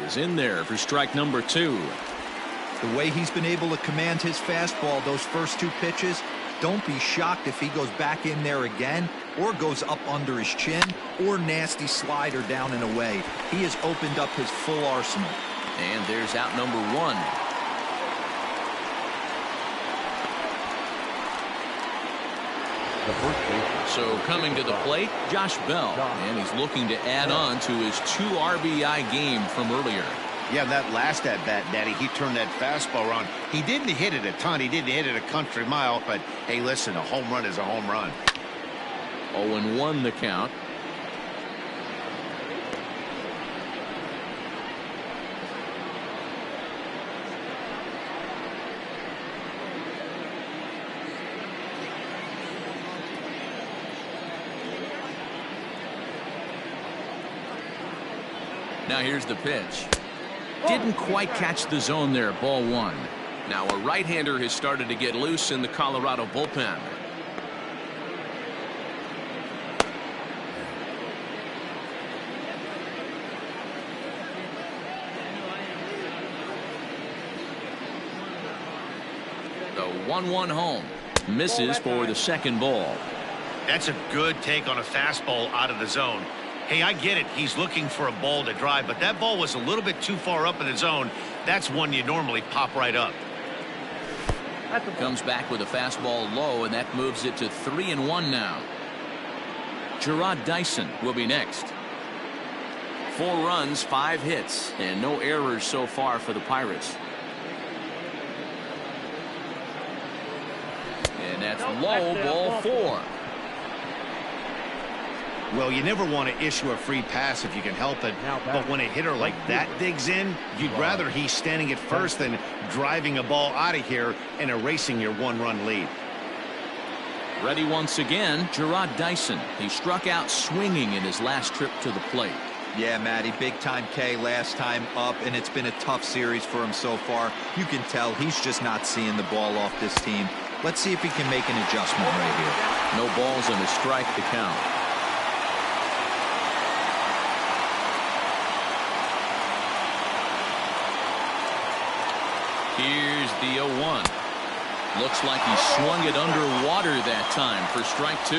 is in there for strike number 2. The way he's been able to command his fastball those first 2 pitches, don't be shocked if he goes back in there again or goes up under his chin or nasty slider down and away. He has opened up his full arsenal. And there's out number 1. The first baseman. So coming to the plate, Josh Bell, and he's looking to add on to his 2 RBI game from earlier. Yeah, that last at-bat, Daddy, he turned that fastball around. He didn't hit it a ton. He didn't hit it a country mile, but hey, listen, a home run is a home run. 0-1 the count. Now here's the pitch. Didn't quite catch the zone there. Ball 1. Now a right-hander has started to get loose in the Colorado bullpen. The 1-1 home. Misses for the second ball. That's a good take on a fastball out of the zone. Hey, I get it. He's looking for a ball to drive, but that ball was a little bit too far up in the zone. That's one you normally pop right up. Comes back with a fastball low, and that moves it to 3-1 now. Gerard Dyson will be next. 4 runs, 5 hits, and no errors so far for the Pirates. And that's low, ball 4. Well, you never want to issue a free pass if you can help it, but when a hitter like that digs in, you'd rather he's standing at first than driving a ball out of here and erasing your 1-run lead. Ready once again, Gerard Dyson. He struck out swinging in his last trip to the plate. Yeah, Matty, big time K last time up, and it's been a tough series for him so far. You can tell he's just not seeing the ball off this team. Let's see if he can make an adjustment right here. No balls and a strike to count. Here's the 0-1. Looks like he swung it underwater that time for strike 2.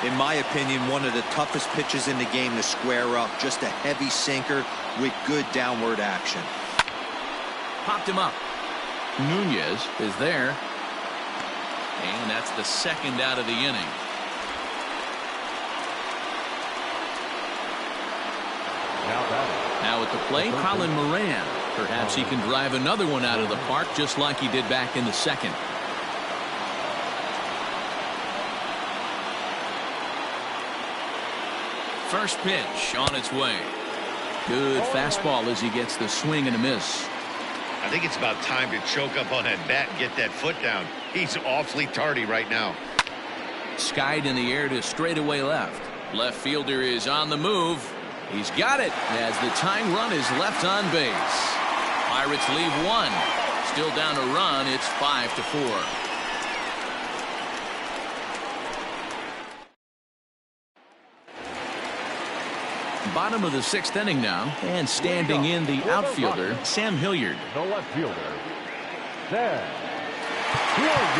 In my opinion, one of the toughest pitches in the game to square up. Just a heavy sinker with good downward action. Popped him up. Nunez is there. And that's the second out of the inning. Now at the plate, Colin Moran. Perhaps he can drive another one out of the park just like he did back in the second. First pitch on its way. Good fastball as he gets the swing and a miss. I think it's about time to choke up on that bat and get that foot down. He's awfully tardy right now. Skied in the air to straightaway left. Left fielder is on the move. He's got it as the tying run is left on base. Pirates leave one. Still down a run. It's 5-4. Bottom of the 6th inning now, and standing in the outfielder, Sam Hilliard. The left fielder, Sam Hilliard.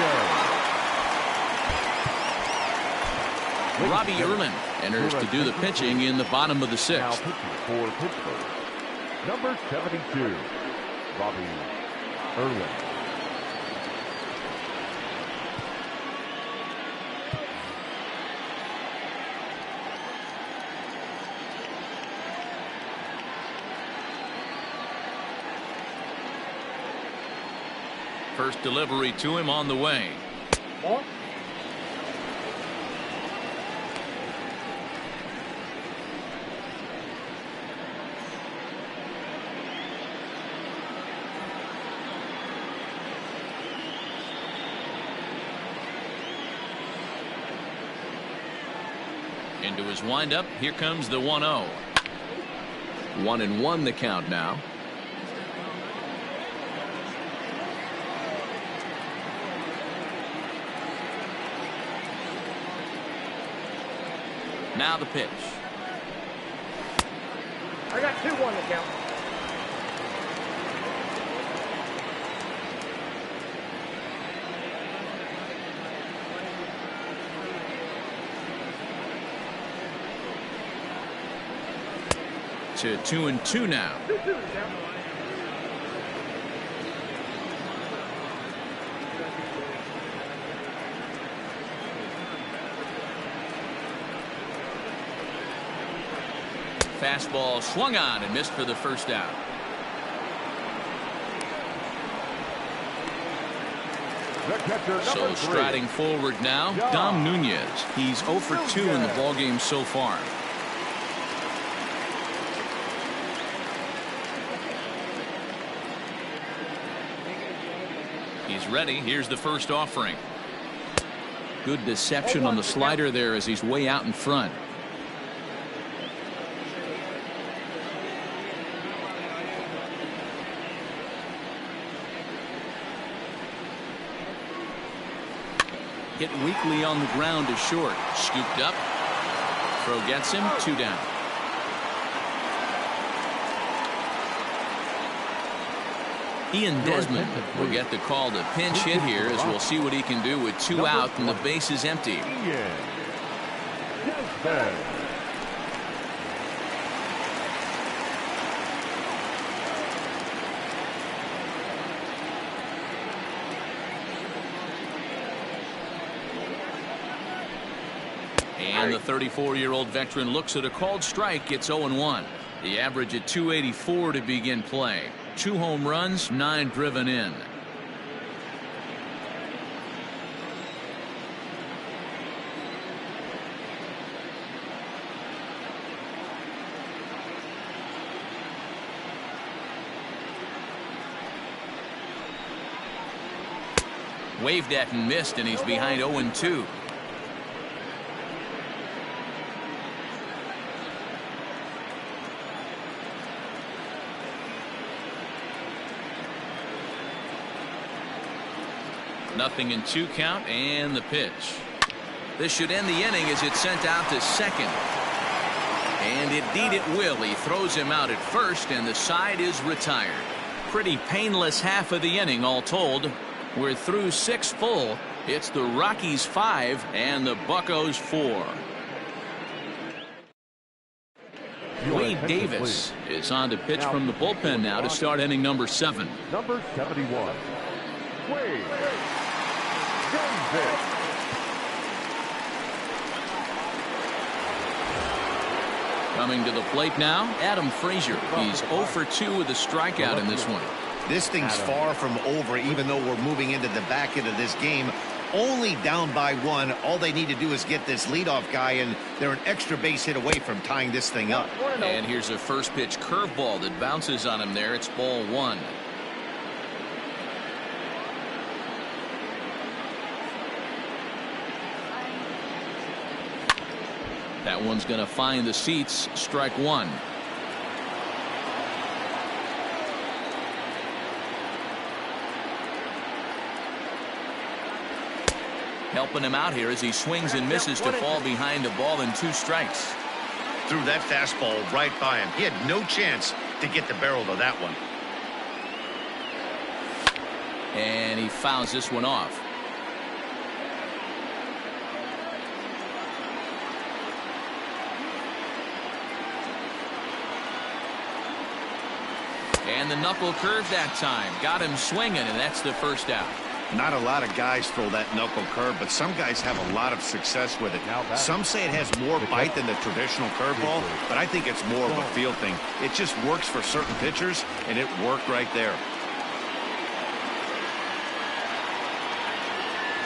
Robbie Erlin enters to do the pitching in the bottom of the 6th. Now pitching for Pittsburgh, number 72, Robbie Erlin. First delivery to him on the way. Ball. Into his windup. Here comes the 1-0. 1-1 the count now. Now the pitch. I got 2-1 to count. To 2-2 now. 2-2 to count. Fastball swung on and missed for the first out. So striding forward now, Dom Nunez. He's 0 for 2 in the ballgame so far. He's ready. Here's the first offering. Good deception on the slider there as he's way out in front. Hit weakly on the ground to short. Scooped up. Throw gets him. 2 down. Ian Desmond will get the call to pinch hit here as we'll see what he can do with 2 out and the base is empty. And the 34-year-old veteran looks at a called strike. It's 0-1. The average at 284 to begin play. 2 home runs, 9 driven in. Waved at and missed, and he's behind 0-2. 0-2 count and the pitch. This should end the inning as it's sent out to second. And indeed it will. He throws him out at first and the side is retired. Pretty painless half of the inning all told. We're through 6 full. It's the Rockies 5 and the Buccos 4. Wade Davis is on to pitch from the bullpen now to start inning number 7. Number 71, Wade Davis. Coming to the plate now, Adam Frazier. He's 0 for 2 with a strikeout in this one. This thing's far from over, even though we're moving into the back end of this game. Only down by 1. All they need to do is get this leadoff guy, and they're an extra base hit away from tying this thing up. And here's a first pitch curveball that bounces on him there. It's ball 1. That one's going to find the seats. Strike 1. Helping him out here as he swings and misses to fall behind a ball and 2 strikes. Threw that fastball right by him. He had no chance to get the barrel to that one. And he fouls this one off. And the knuckle curve that time. Got him swinging, and that's the first out. Not a lot of guys throw that knuckle curve, but some guys have a lot of success with it. Some say it has more bite than the traditional curveball, but I think it's more of a feel thing. It just works for certain pitchers, and it worked right there.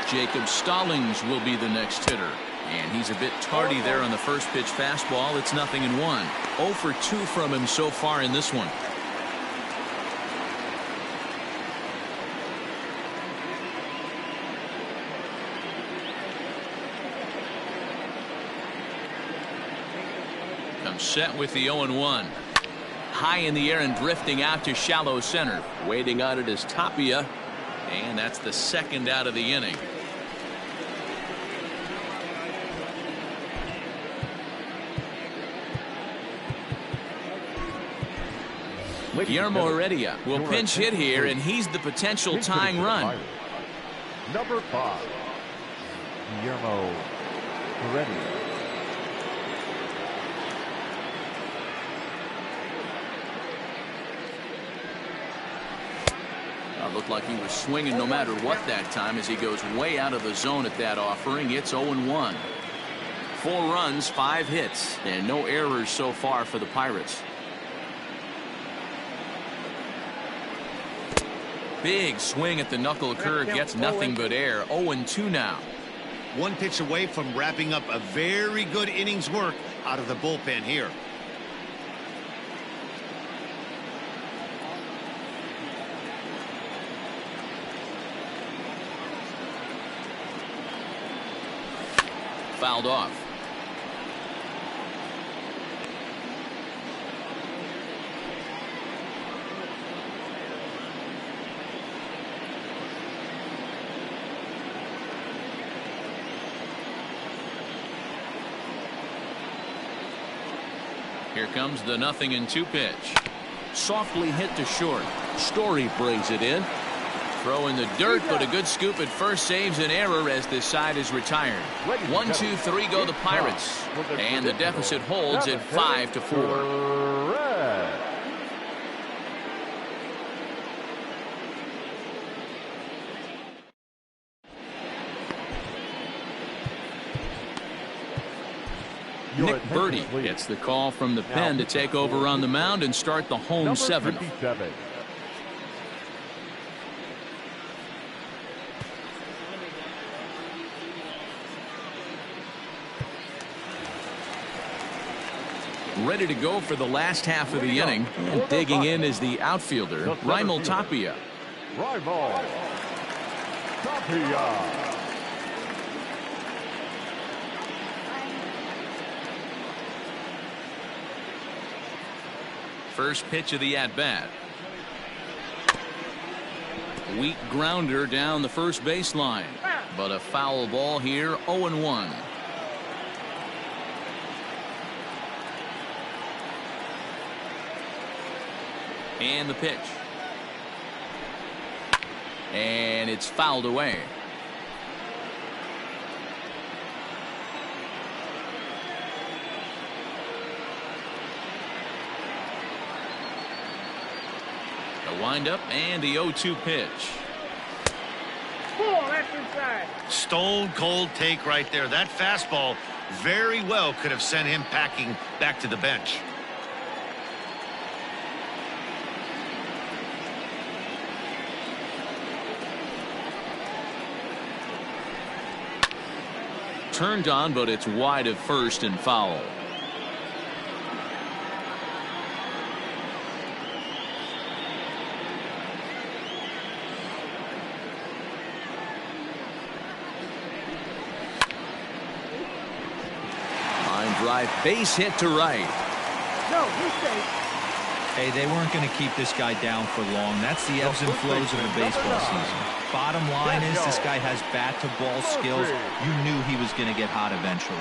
Jacob Stallings will be the next hitter. And he's a bit tardy there on the first pitch fastball. It's 0-1. 0 for 2 from him so far in this one. Set with the 0-1. High in the air and drifting out to shallow center. Waiting on it is Tapia. And that's the second out of the inning. Guillermo Heredia will pinch hit here, and he's the potential tying run. Number 5, Guillermo Heredia. Looked like he was swinging no matter what that time as he goes way out of the zone at that offering. It's 0-1. 4 runs, 5 hits, and no errors so far for the Pirates. Big swing at the knuckle curve, gets nothing but air. 0-2 now. 1 pitch away from wrapping up a very good innings work out of the bullpen here. Fouled off. Here comes the 0-2 pitch. Softly hit to short. Story brings it in. Throw in the dirt, but a good scoop at first saves an error as this side is retired. 1, 2, 3 go the Pirates, and the deficit holds at 5-4. Nick Birdie gets the call from the pen to take over on the mound and start the home 7th. Ready to go for the last half of the inning. And digging in is the outfielder, Raimel Tapia. Raimel Tapia. First pitch of the at-bat. Weak grounder down the first baseline. But a foul ball here, 0-1. And the pitch. And it's fouled away. The windup and the 0-2 pitch. Pull, that's inside. Stone cold take right there. That fastball very well could have sent him packing back to the bench. Turned on, but it's wide of first and foul. Line drive, base hit to right. No, he's safe. Hey, they weren't going to keep this guy down for long. That's the ebbs and flows of the baseball season. Bottom line is this guy has bat-to-ball skills. You knew he was going to get hot eventually.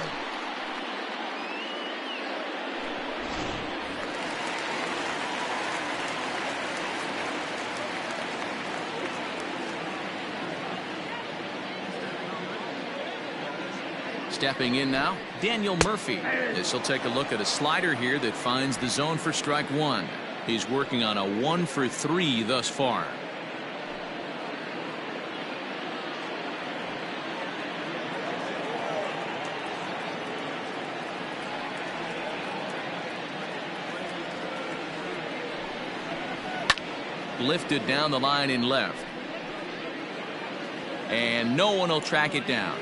Stepping in now, Daniel Murphy. This will take a look at a slider here that finds the zone for strike one. He's working on a 1-for-3 thus far. Lifted down the line in left. And no one will track it down.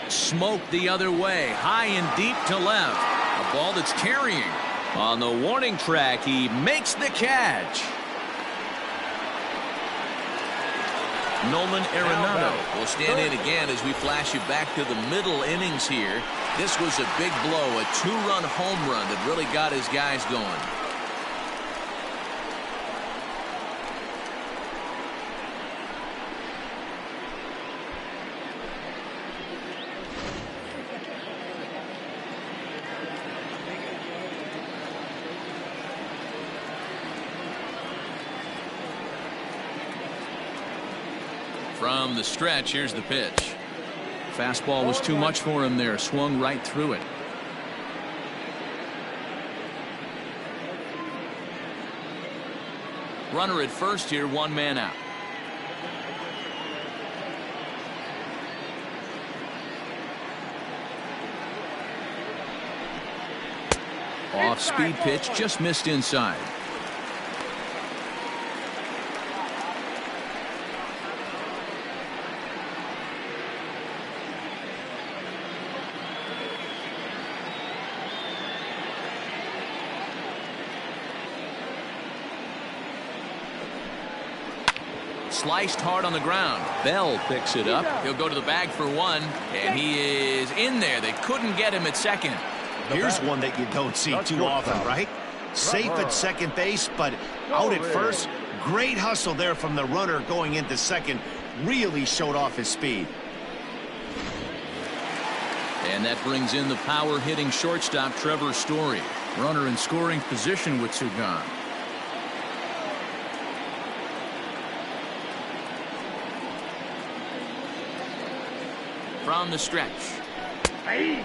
Smoked the other way, high and deep to left. A ball that's carrying. On the warning track, he makes the catch. Nolan Arenado will stand in again as we flash you back to the middle innings here. This was a big blow, a two-run home run that really got his guys going. From the stretch, here's the pitch. Fastball was too much for him there. Swung right through it. Runner at first here, one man out. Off-speed pitch, just missed inside. Sliced hard on the ground. Bell picks it up. He'll go to the bag for one, and he is in there. They couldn't get him at second. Here's one that you don't see too often, right? Safe at second base, but out at first. Great hustle there from the runner going into second. Really showed off his speed. And that brings in the power-hitting shortstop Trevor Story. Runner in scoring position with two gone. From the stretch. Hey.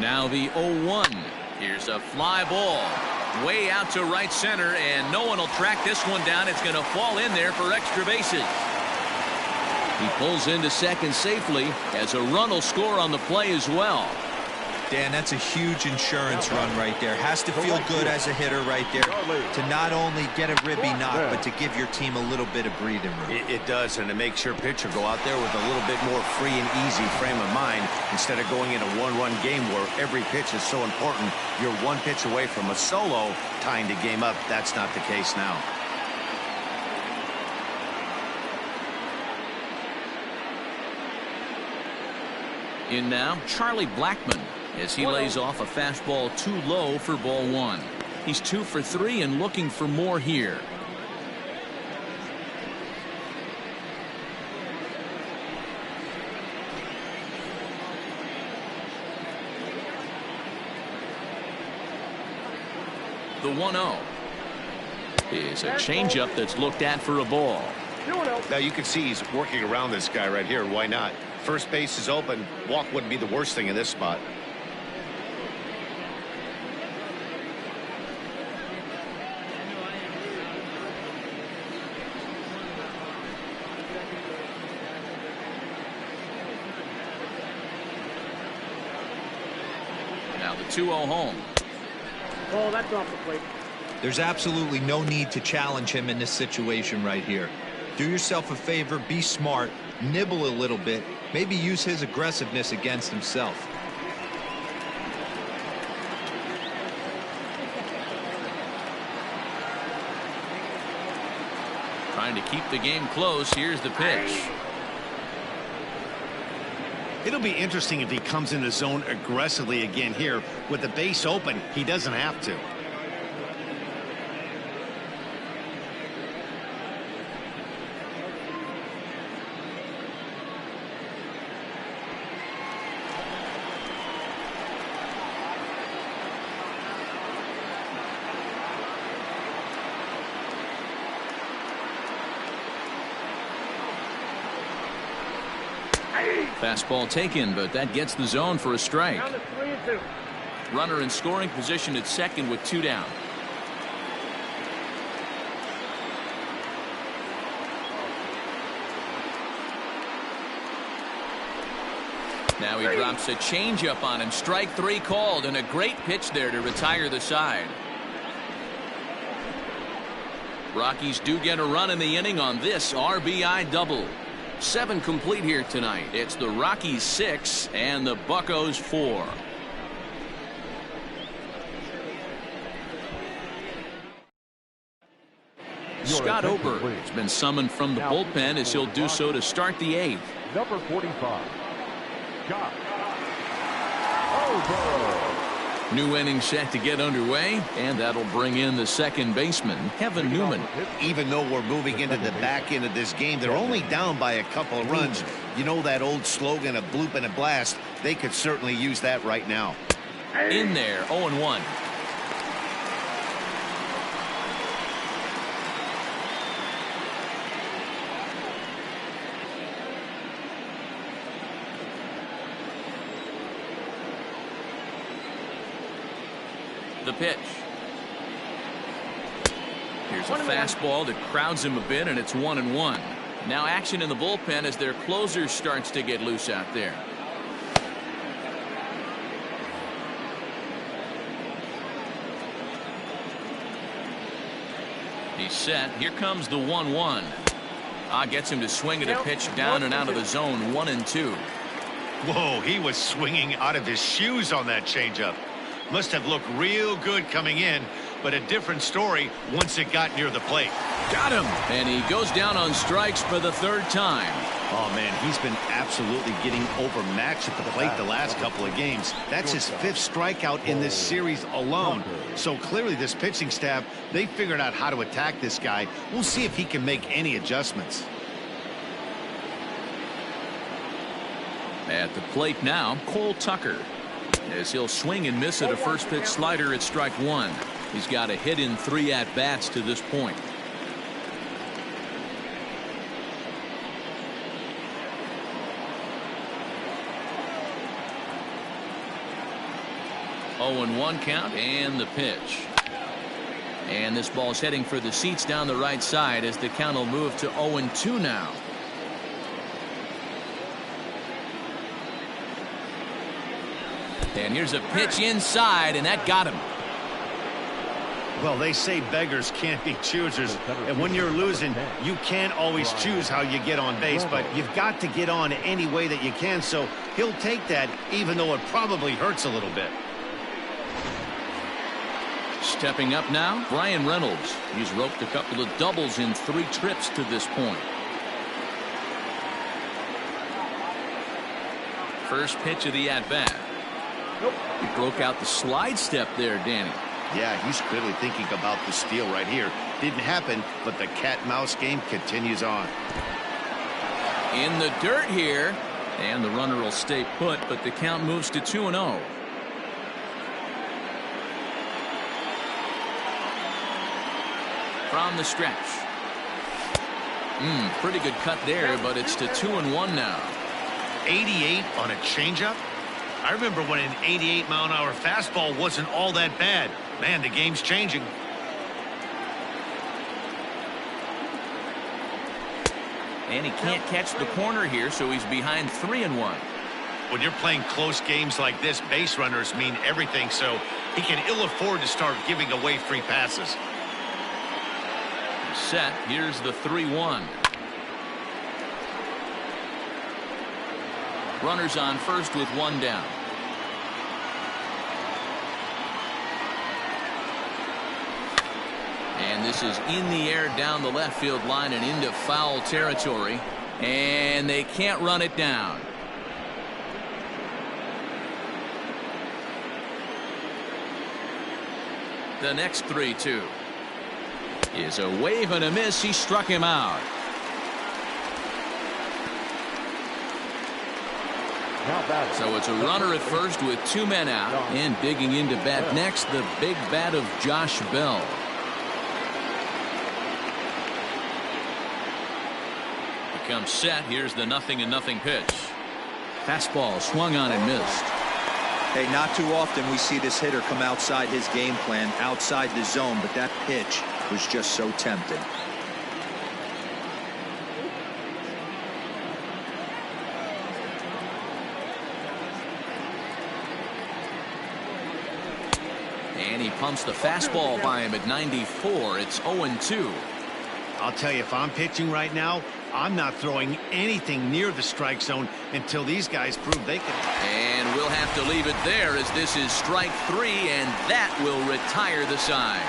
Now the 0-1. Here's a fly ball. Way out to right center, and no one will track this one down. It's going to fall in there for extra bases. He pulls into second safely as a run will score on the play as well. Dan, that's a huge insurance run right there. Has to feel good as a hitter right there to not only get a ribby knock, but to give your team a little bit of breathing room. It does, and it makes your pitcher go out there with a little bit more free and easy frame of mind instead of going in a one-run game where every pitch is so important. You're one pitch away from a solo tying the game up. That's not the case now. In now, Charlie Blackmon, as he lays off a fastball too low for ball one. He's 2 for 3 and looking for more here. The 1-0 is a changeup that's looked at for a ball. Now you can see he's working around this guy right here. Why not? First base is open. Walk wouldn't be the worst thing in this spot. Now the 2-0 home. Oh, that's off the plate. There's absolutely no need to challenge him in this situation right here. Do yourself a favor, be smart, nibble a little bit, maybe use his aggressiveness against himself. Trying to keep the game close. Here's the pitch. It'll be interesting if he comes in the zone aggressively again here. With the base open, he doesn't have to. Fastball taken, but that gets the zone for a strike. Down to 3-2. Runner in scoring position at second with 2 down. Now he drops a changeup on him. Strike 3 called, and a great pitch there to retire the side. Rockies do get a run in the inning on this RBI double. 7 complete here tonight. It's the Rockies 6 and the Buccos 4. Scott Ober has been summoned from the bullpen as he'll do so to start the 8th. Number 45, Scott Ober. New inning set to get underway, and that'll bring in the second baseman, Kevin Newman. Even though we're moving into the back end of this game, they're only down by a couple of runs. You know that old slogan, a bloop and a blast? They could certainly use that right now. In there, 0-1. The pitch. Here's a fastball that crowds him a bit, and it's 1-1. Now action in the bullpen as their closer starts to get loose out there. He's set. Here comes the 1-1. Gets him to swing at a pitch down and out of the zone. 1-2. Whoa, he was swinging out of his shoes on that changeup. Must have looked real good coming in, but a different story once it got near the plate. Got him, and he goes down on strikes for the 3rd time. Oh man, he's been absolutely getting overmatched at the plate the last couple of games. That's his 5th strikeout in this series alone. So clearly this pitching staff, they figured out how to attack this guy. We'll see if he can make any adjustments. At the plate now, Cole Tucker, as he'll swing and miss at a first pitch slider at strike 1. He's got a hit in 3 at-bats to this point. Oh, 0-1 count, and the pitch. And this ball's heading for the seats down the right side as the count will move to 0-2 now. And here's a pitch inside, and that got him. Well, they say beggars can't be choosers, and when you're losing, you can't always choose how you get on base, but you've got to get on any way that you can, so he'll take that, even though it probably hurts a little bit. Stepping up now, Brian Reynolds. He's roped a couple of doubles in 3 trips to this point. First pitch of the at-bat. He broke out the slide step there, Danny. Yeah, he's clearly thinking about the steal right here. Didn't happen, but the cat-mouse game continues on. In the dirt here, and the runner will stay put, but the count moves to 2-0. From the stretch. Pretty good cut there, but it's to 2-1 now. 88 on a changeup? I remember when an 88-mile-an-hour fastball wasn't all that bad. Man, the game's changing. And he can't catch the corner here, so he's behind 3-1. When you're playing close games like this, base runners mean everything, so he can ill afford to start giving away free passes. Set. Here's the 3-1. Runners on first with 1 down. And this is in the air down the left field line and into foul territory. And they can't run it down. The next 3-2 is a wave and a miss. He struck him out. So it's a runner at first with 2 men out, and digging into bat next, the big bat of Josh Bell. He comes set. Here's the 0-0 pitch. Fastball swung on and missed. Hey, not too often we see this hitter come outside his game plan, outside the zone, but that pitch was just so tempting. And he pumps the fastball by him at 94. It's 0-2. I'll tell you, if I'm pitching right now, I'm not throwing anything near the strike zone until these guys prove they can. And we'll have to leave it there as this is strike 3, and that will retire the side.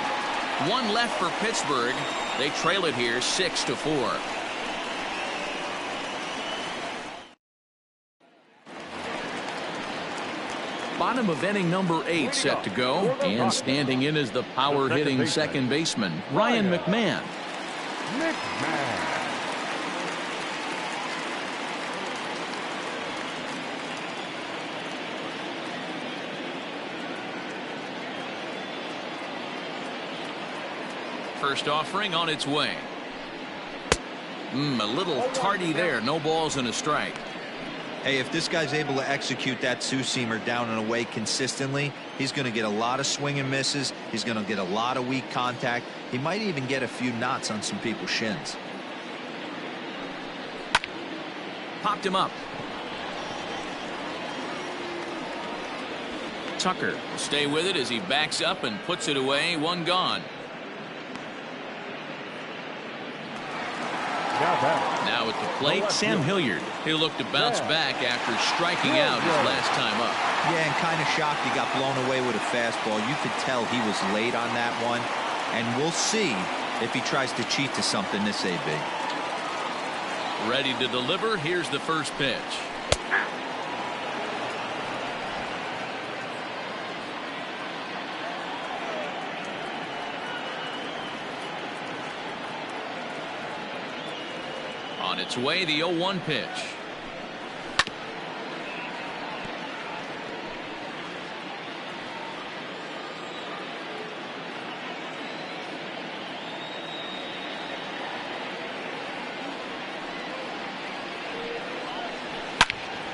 1 left for Pittsburgh. They trail it here 6-4. Bottom of inning number 8 set to go, and standing in is the power hitting second baseman, Ryan McMahon. First offering on its way. A little tardy there. No balls and a strike. Hey, if this guy's able to execute that two-seamer down and away consistently, he's going to get a lot of swing and misses. He's going to get a lot of weak contact. He might even get a few knots on some people's shins. Popped him up. Tucker will stay with it as he backs up and puts it away. 1 gone. Now at the plate, Sam Hilliard. He'll look to bounce back after striking out his last time up. Yeah, and kind of shocked he got blown away with a fastball. You could tell he was late on that one. And we'll see if he tries to cheat to something this AB. Ready to deliver. Here's the first pitch. On its way, the 0-1 pitch.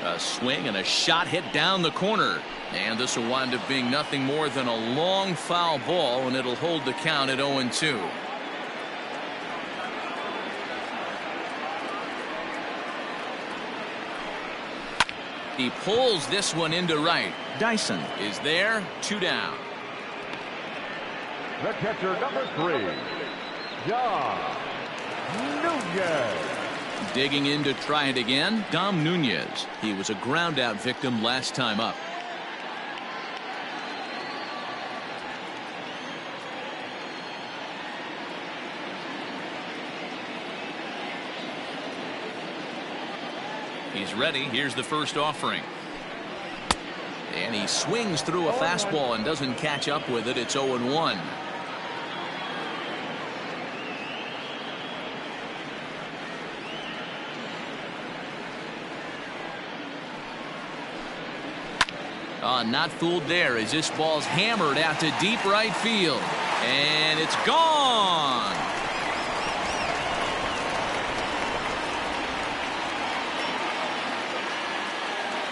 A swing and a shot hit down the corner. And this will wind up being nothing more than a long foul ball, and it'll hold the count at 0-2. He pulls this one into right. Dyson is there. 2 down. The catcher, number 3, Dom Nunez. Digging in to try it again, Dom Nunez. He was a ground out victim last time up. He's ready. Here's the first offering. And he swings through a fastball and doesn't catch up with it. It's 0-1. Not fooled there as this ball's hammered out to deep right field. And it's gone.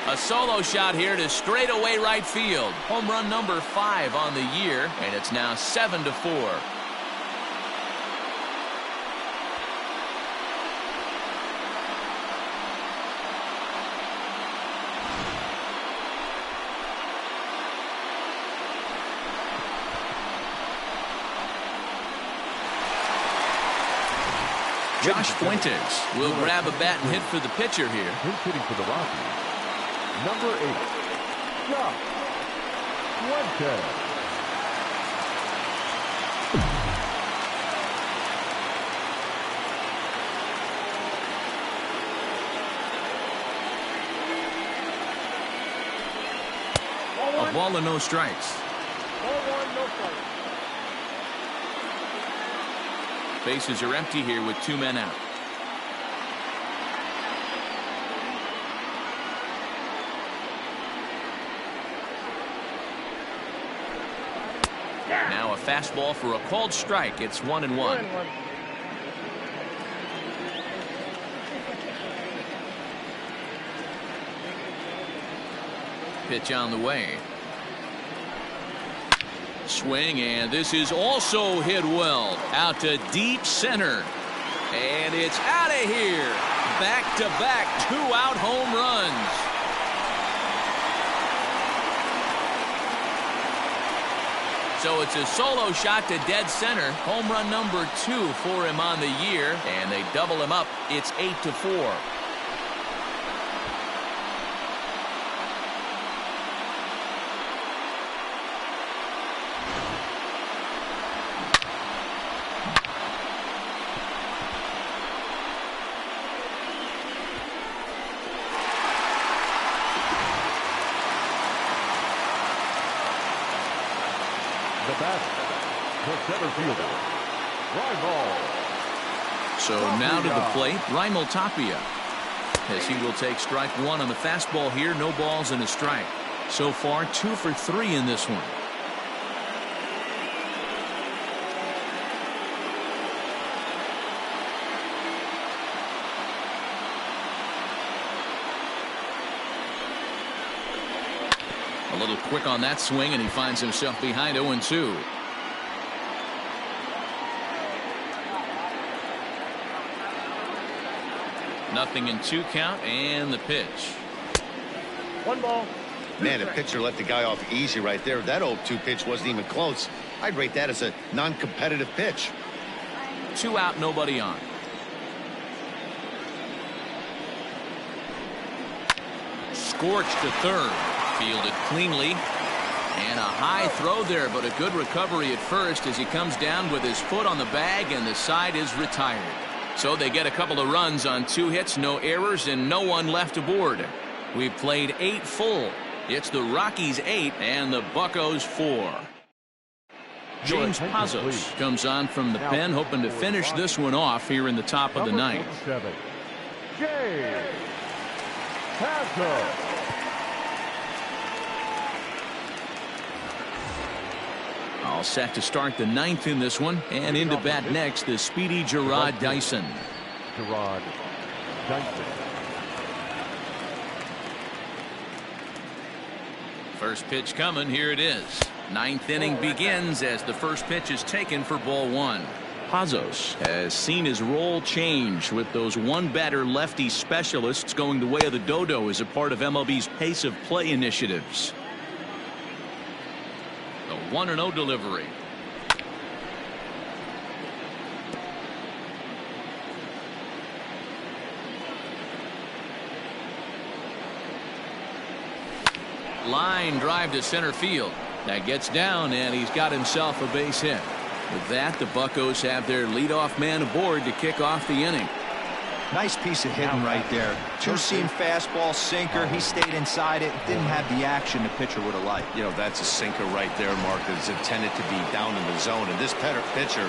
A solo shot here to straightaway right field. Home run number 5 on the year, and it's now 7-4. Josh Fuentes will grab a bat and hit for the pitcher here. He's hitting for the Rockies. Number 8, Josh Fuentes. A ball and no strikes. Ball 1, no strikes. Bases are empty here with 2 men out. Now a fastball for a called strike. It's 1-1. Pitch on the way. Swing, and this is also hit well. Out to deep center. And it's out of here. Back-to-back 2-out home runs. So it's a solo shot to dead center. Home run number 2 for him on the year. And they double him up. It's 8-4. The batter, the center fielder, Raimel. So now to the plate, Raimel Tapia, as he will take strike 1 on the fastball here. No balls and a strike. So far 2 for 3 in this one. A little quick on that swing, and he finds himself behind 0-2. Nothing in 2 count, and the pitch. 1 ball. Man, the pitcher let the guy off easy right there. That 0-2 pitch wasn't even close. I'd rate that as a non-competitive pitch. 2 out, nobody on. Scorched to third. Fielded cleanly. And a high throw there, but a good recovery at first as he comes down with his foot on the bag, and the side is retired. So they get a couple of runs on 2 hits, no errors, and no one left aboard. We've played 8 full. It's the Rockies 8 and the Buccos 4. James Pazos comes on from the pen, hoping to finish this one off here in the top of the 9th. James Pazos. All set to start the 9th in this one, and into bat next, the speedy Gerard Dyson. Gerard Dyson. First pitch coming. Here it is. 9th inning begins as the first pitch is taken for ball 1. Pazos has seen his role change with those one-batter lefty specialists going the way of the dodo as a part of MLB's pace of play initiatives. The 1-0 delivery. Line drive to center field. That gets down, and he's got himself a base hit. With that, the Buccos have their leadoff man aboard to kick off the inning. Nice piece of hitting right there. Two-seam fastball, sinker. He stayed inside it. Didn't have the action the pitcher would have liked. You know, that's a sinker right there, Mark. It's intended to be down in the zone. And this pitcher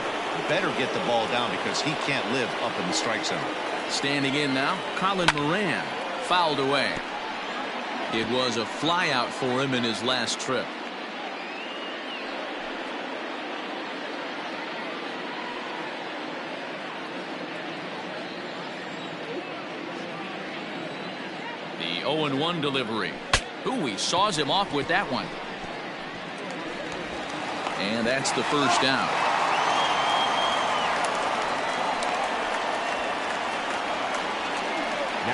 better get the ball down because he can't live up in the strike zone. Standing in now, Colin Moran. Fouled away. It was a fly out for him in his last trip. The 0-1 delivery. Ooh, he saws him off with that one. And that's the first down.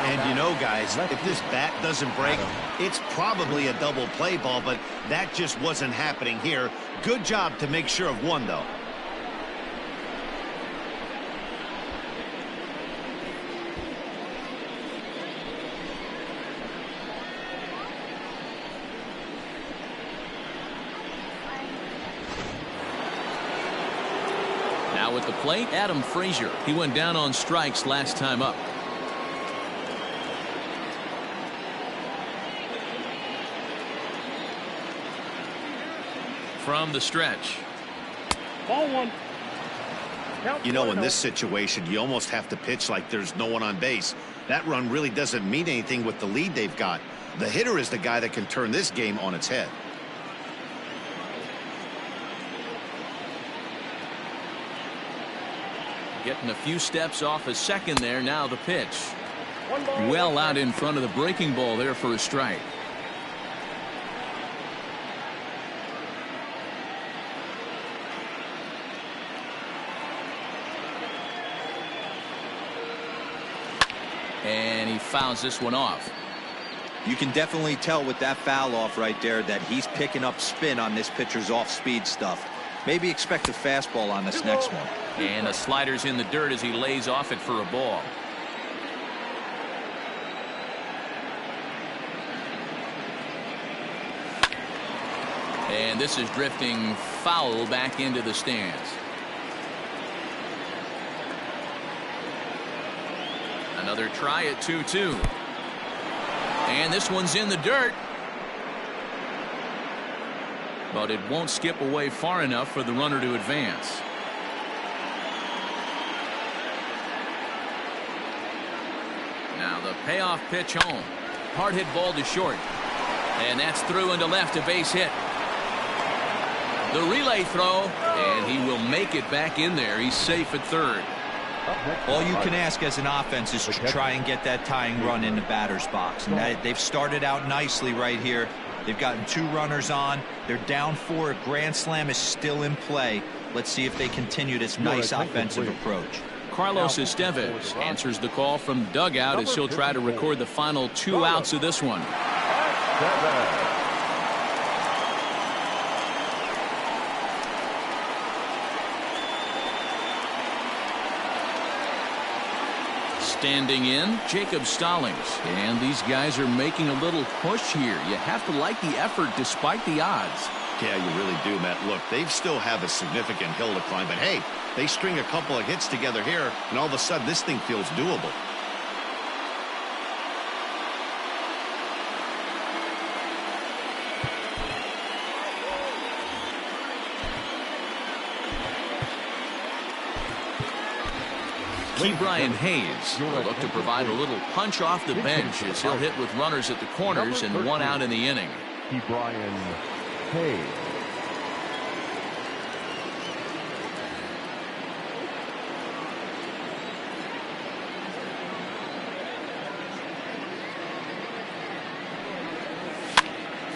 And you know, guys, if this bat doesn't break, it's probably a double play ball, but that just wasn't happening here. Good job to make sure of one, though. Now at the plate, Adam Frazier. He went down on strikes last time up. From the stretch. Ball one. You know, in this situation, you almost have to pitch like there's no one on base. That run really doesn't mean anything with the lead they've got. The hitter is the guy that can turn this game on its head. Getting a few steps off a second there. Now the pitch. Ball, well out in front of the breaking ball there for a strike. And he fouls this one off. You can definitely tell with that foul off right there that he's picking up spin on this pitcher's off-speed stuff. Maybe expect a fastball on this next one. And the slider's in the dirt as he lays off it for a ball. And this is drifting foul back into the stands. Another try at 2-2. And this one's in the dirt. But it won't skip away far enough for the runner to advance. Now the payoff pitch home. Hard hit ball to short. And that's through into left, a base hit. The relay throw, and he will make it back in there. He's safe at third. All you can ask as an offense is to try and get that tying run in the batter's box. And they've started out nicely right here. They've gotten 2 runners on. They're down 4. A grand slam is still in play. Let's see if they continue this nice offensive approach. Carlos Estevez answers the call from the dugout as he'll try to record the final 2 outs of this one. Standing in, Jacob Stallings. And these guys are making a little push here. You have to like the effort despite the odds. Yeah, you really do, Matt. Look, they still have a significant hill to climb, but hey, they string a couple of hits together here, and all of a sudden this thing feels doable. Brian Hayes will look to provide a little punch off the bench as he'll hit with runners at the corners and 1 out in the inning. Brian Hayes.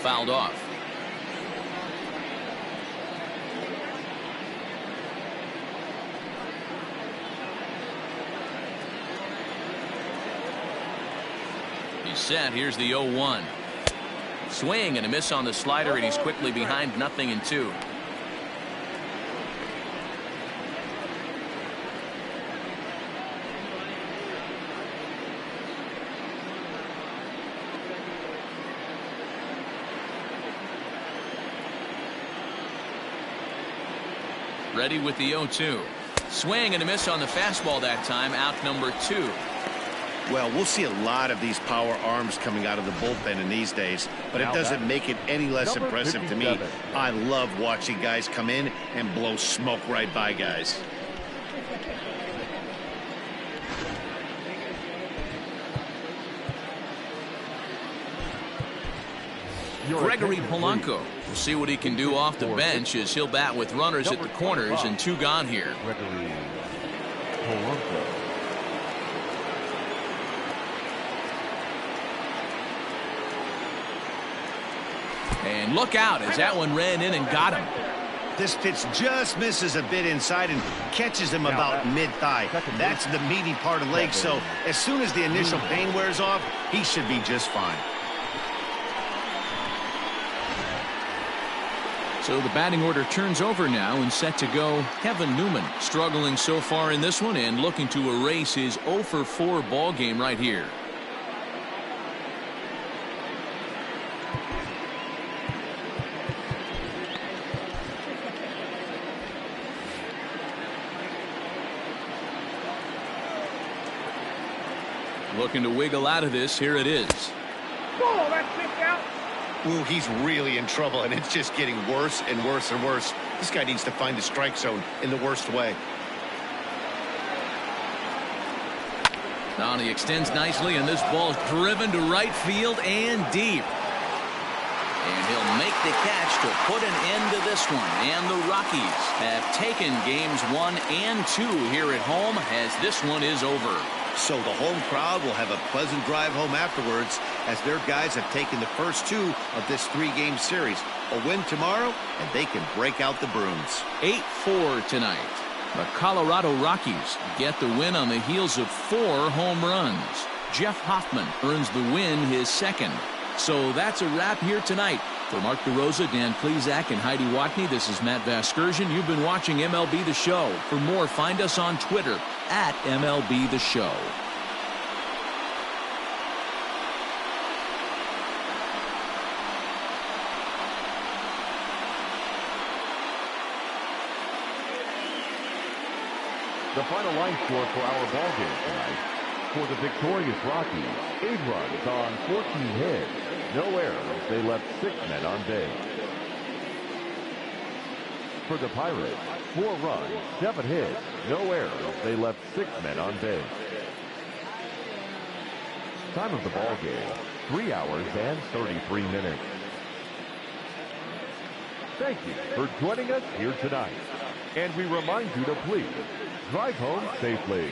Fouled off. He's set. Here's the 0-1. Swing and a miss on the slider, and he's quickly behind 0-2. Ready with the 0-2. Swing and a miss on the fastball that time. Out number 2. Well, we'll see a lot of these power arms coming out of the bullpen in these days, but it doesn't make it any less impressive to me. I love watching guys come in and blow smoke right by guys. Gregory Polanco. We'll see what he can do off the bench as he'll bat with runners at the corners and 2 gone here. Gregory Polanco. And look out as that one ran in and got him. This pitch just misses a bit inside and catches him about mid-thigh. That's the meaty part of leg, so as soon as the initial pain wears off, he should be just fine. So the batting order turns over now, and set to go Kevin Newman, struggling so far in this one and looking to erase his 0-for-4 ball game right here. Looking to wiggle out of this. Here it is. Oh, that's kicked out. Ooh, he's really in trouble, and it's just getting worse and worse and worse. This guy needs to find the strike zone in the worst way. Now he extends nicely, and this ball's driven to right field and deep. And he'll make the catch to put an end to this one. And the Rockies have taken games 1 and 2 here at home as this one is over. So the home crowd will have a pleasant drive home afterwards as their guys have taken the first 2 of this 3-game series. A win tomorrow, and they can break out the brooms. 8-4 tonight. The Colorado Rockies get the win on the heels of 4 home runs. Jeff Hoffman earns the win, his second. So that's a wrap here tonight. For Mark DeRosa, Dan Plesac, and Heidi Watney, this is Matt Vasgersian. You've been watching MLB The Show. For more, find us on Twitter at MLB The Show. The final line score for our ball game tonight. For the victorious Rockies, 8 runs on 14 hits. No errors. They left 6 men on base. For the Pirates, 4 runs, 7 hits. No errors. They left 6 men on base. Time of the ball game, 3 hours and 33 minutes. Thank you for joining us here tonight. And we remind you to please drive home safely.